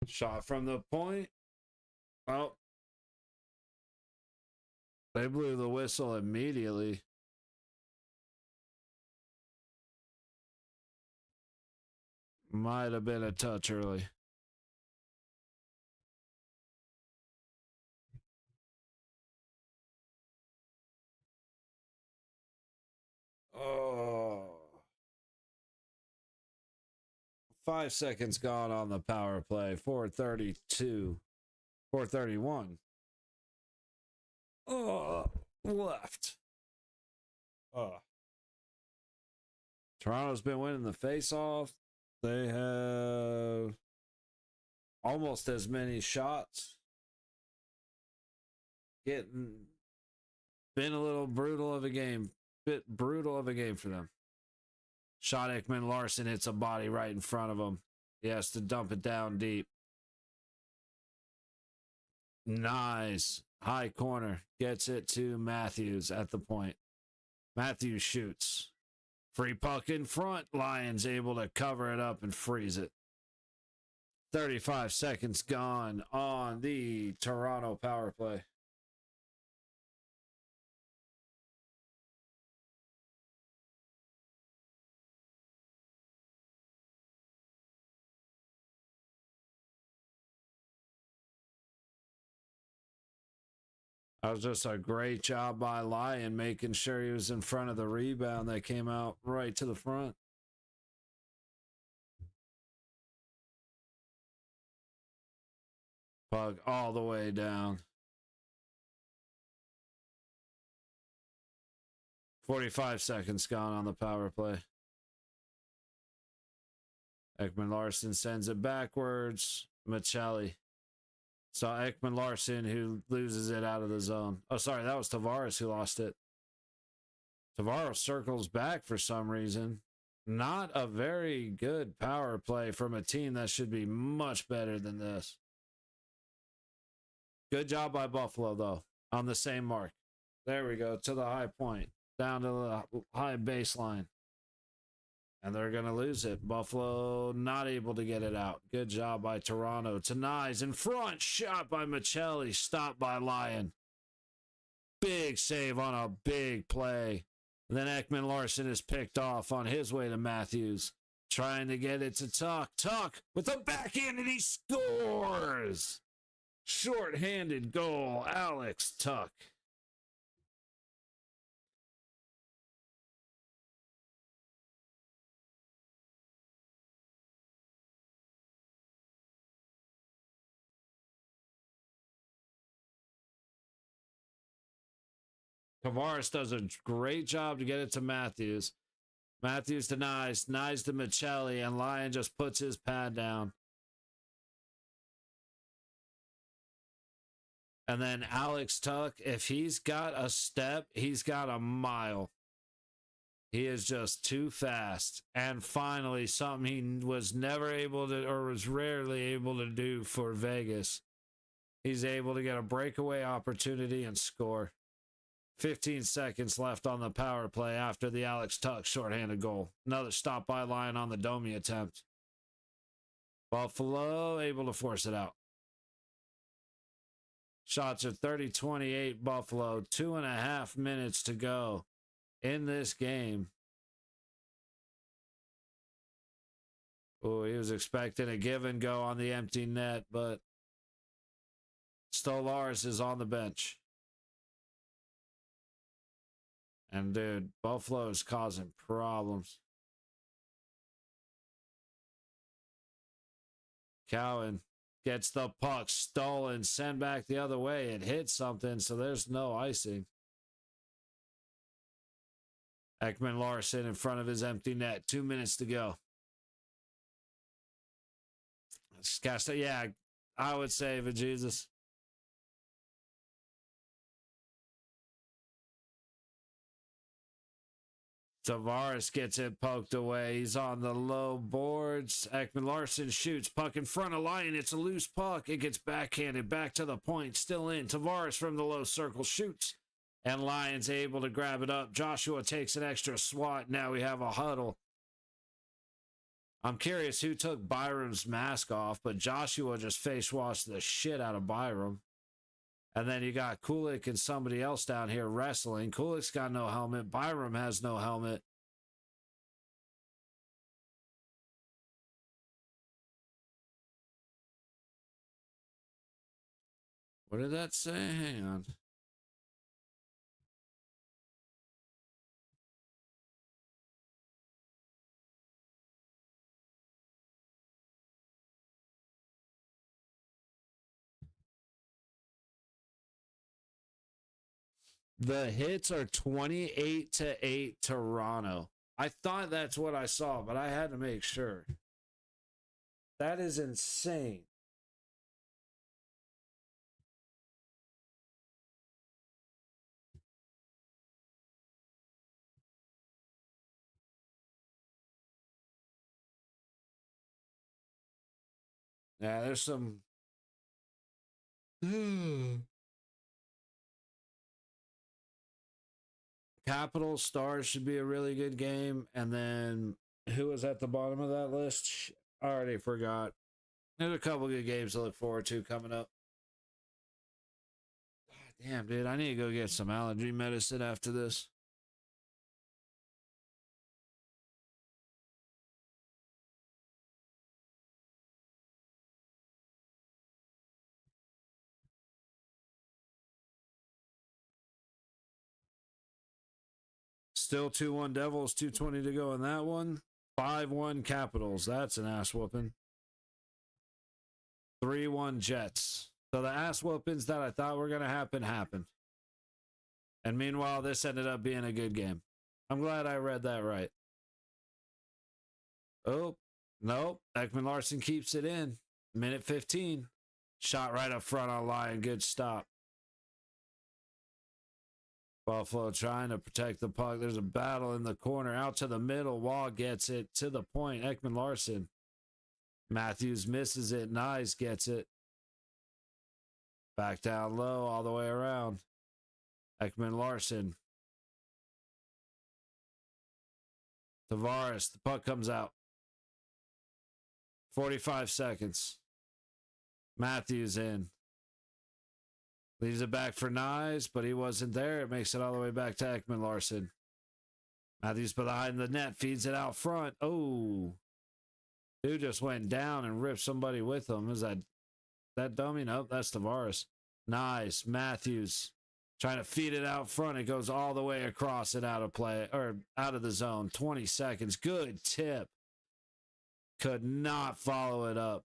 Shot from the point. Oh, they blew the whistle immediately. Might have been a touch early. Oh. 5 seconds gone on the power play. 4:32. 4:31. Oh, left. Oh. Toronto's been winning the face-off. They have almost as many shots. Getting been a little brutal of a game. Bit brutal of a game for them. Shot Ekman Larson hits a body right in front of him. He has to dump it down deep. Nice. High corner. Gets it to Matthews at the point. Matthews shoots. Free puck in front. Lions able to cover it up and freeze it. 35 seconds gone on the Toronto power play. That was just a great job by Lyon making sure he was in front of the rebound that came out right to the front. Puck all the way down. 45 seconds gone on the power play. Ekman Larson sends it backwards. Michelli. Saw Ekman Larson who loses it out of the zone. Oh, sorry, that was Tavares who lost it. Tavares circles back for some reason. Not a very good power play from a team that should be much better than this. Good job by Buffalo, though, on the same mark. There we go, to the high point, down to the high baseline. And they're going to lose it. Buffalo not able to get it out. Good job by Toronto. Tanai's in front. Shot by Michelli. Stopped by Lyon. Big save on a big play. And then Ekman Larson is picked off on his way to Matthews. Trying to get it to Tuck. Tuck with the backhand and he scores. Short-handed goal. Alex Tuck. Tavares does a great job to get it to Matthews. Matthews denies to Michelli, and Lyon just puts his pad down. And then Alex Tuck, if he's got a step, he's got a mile. He is just too fast. And finally, something he was never able to, or was rarely able to do for Vegas. He's able to get a breakaway opportunity and score. 15 seconds left on the power play after the Alex Tuck shorthanded goal. Another stop by Lyon on the Domi attempt. Buffalo able to force it out. Shots at 30-28 Buffalo. 2.5 minutes to go in this game. Oh, he was expecting a give and go on the empty net, but Stolaris is on the bench. And dude, Buffalo is causing problems. Cowan gets the puck stolen, sent back the other way. It hit something, so there's no icing. Ekman Larson in front of his empty net. 2 minutes to go. Yeah, I would say, but Jesus. Tavares gets it poked away. He's on the low boards. Ekman Larson shoots. Puck in front of Lyon. It's a loose puck. It gets backhanded back to the point. Still in. Tavares from the low circle shoots. And Lyon's able to grab it up. Joshua takes an extra swat. Now we have a huddle. I'm curious who took Byram's mask off, but Joshua just face washed the shit out of Byram. And then you got Kulik and somebody else down here wrestling. Kulik's got no helmet. Byram has no helmet. What did that say? Hang on. The hits are 28-8 Toronto. I thought that's what I saw, but I had to make sure. That is insane. Yeah, there's some. Capital Stars should be a really good game. And then who was at the bottom of that list? I already forgot. There's a couple good games to look forward to coming up. God damn, dude. I need to go get some allergy medicine after this. Still 2-1 Devils, 2:20 to go in that one. 5-1 Capitals. That's an ass whooping. 3-1 Jets. So the ass whoopings that I thought were going to happen happened. And meanwhile, this ended up being a good game. I'm glad I read that right. Oh, nope. Ekman Larson keeps it in. Minute 15. Shot right up front on Lyon. Good stop. Buffalo trying to protect the puck. There's a battle in the corner. Out to the middle. Wall gets it to the point. Ekman Larson. Matthews misses it. Nyes gets it. Back down low all the way around. Ekman Larson. Tavares. The puck comes out. 45 seconds. Matthews in. Leaves it back for Nyes, but he wasn't there. It makes it all the way back to Ekman Larson. Matthews behind the net, feeds it out front. Oh. Dude just went down and ripped somebody with him. Is that dummy? Nope, that's Tavares. Nice. Matthews trying to feed it out front. It goes all the way across and out of play, or out of the zone. 20 seconds. Good tip. Could not follow it up.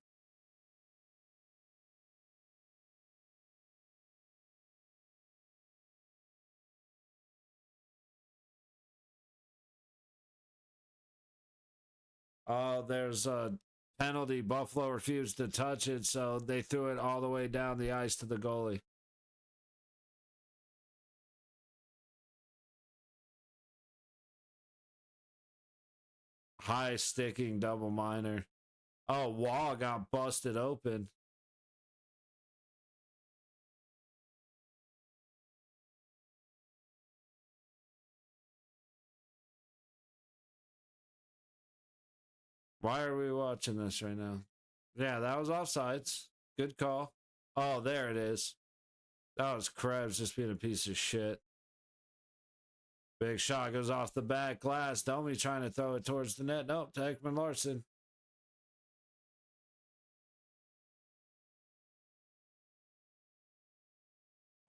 There's a penalty. Buffalo refused to touch it, so they threw it all the way down the ice to the goalie. High sticking double minor. Oh, Wall got busted open. Why are we watching this right now? Yeah, that was offsides. Good call. Oh, there it is. That was Krebs just being a piece of shit. Big shot goes off the back glass. Domi trying to throw it towards the net. Nope, to Ekman Larson.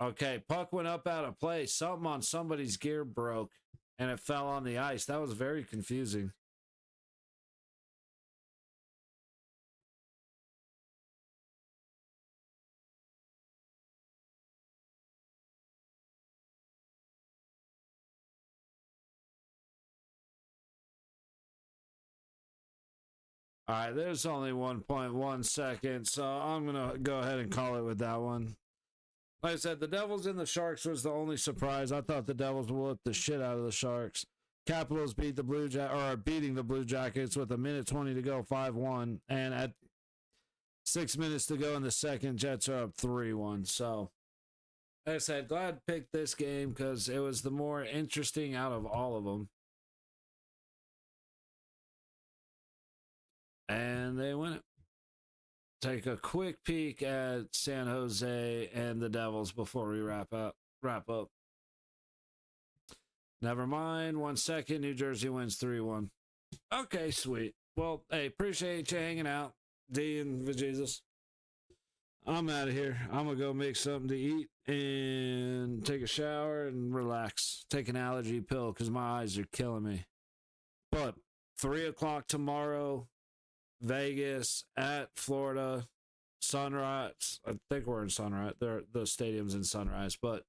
Okay, puck went up out of play. Something on somebody's gear broke, and it fell on the ice. That was very confusing. All right, there's only 1.1 seconds, so I'm going to go ahead and call it with that one. Like I said, the Devils and the Sharks was the only surprise. I thought the Devils would whip the shit out of the Sharks. Capitals beat the are beating the Blue Jackets with 1:20 to go, 5-1, and at 6 minutes to go in the second, Jets are up 3-1. So, like I said, glad to pick this game because it was the more interesting out of all of them. And they win it. Take a quick peek at San Jose and the Devils before we wrap up. Never mind. 1 second. New Jersey wins 3-1. Okay, sweet. Well, hey, appreciate you hanging out, D and Jesus. I'm out of here. I'm going to go make something to eat and take a shower and relax. Take an allergy pill because my eyes are killing me. But 3 o'clock tomorrow, Vegas at Florida, Sunrise. I think we're in Sunrise. The stadium's in Sunrise, but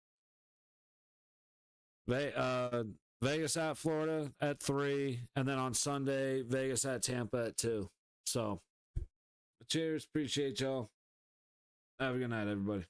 Vegas at Florida at 3, and then on Sunday, Vegas at Tampa at 2. So, cheers. Appreciate y'all. Have a good night, everybody.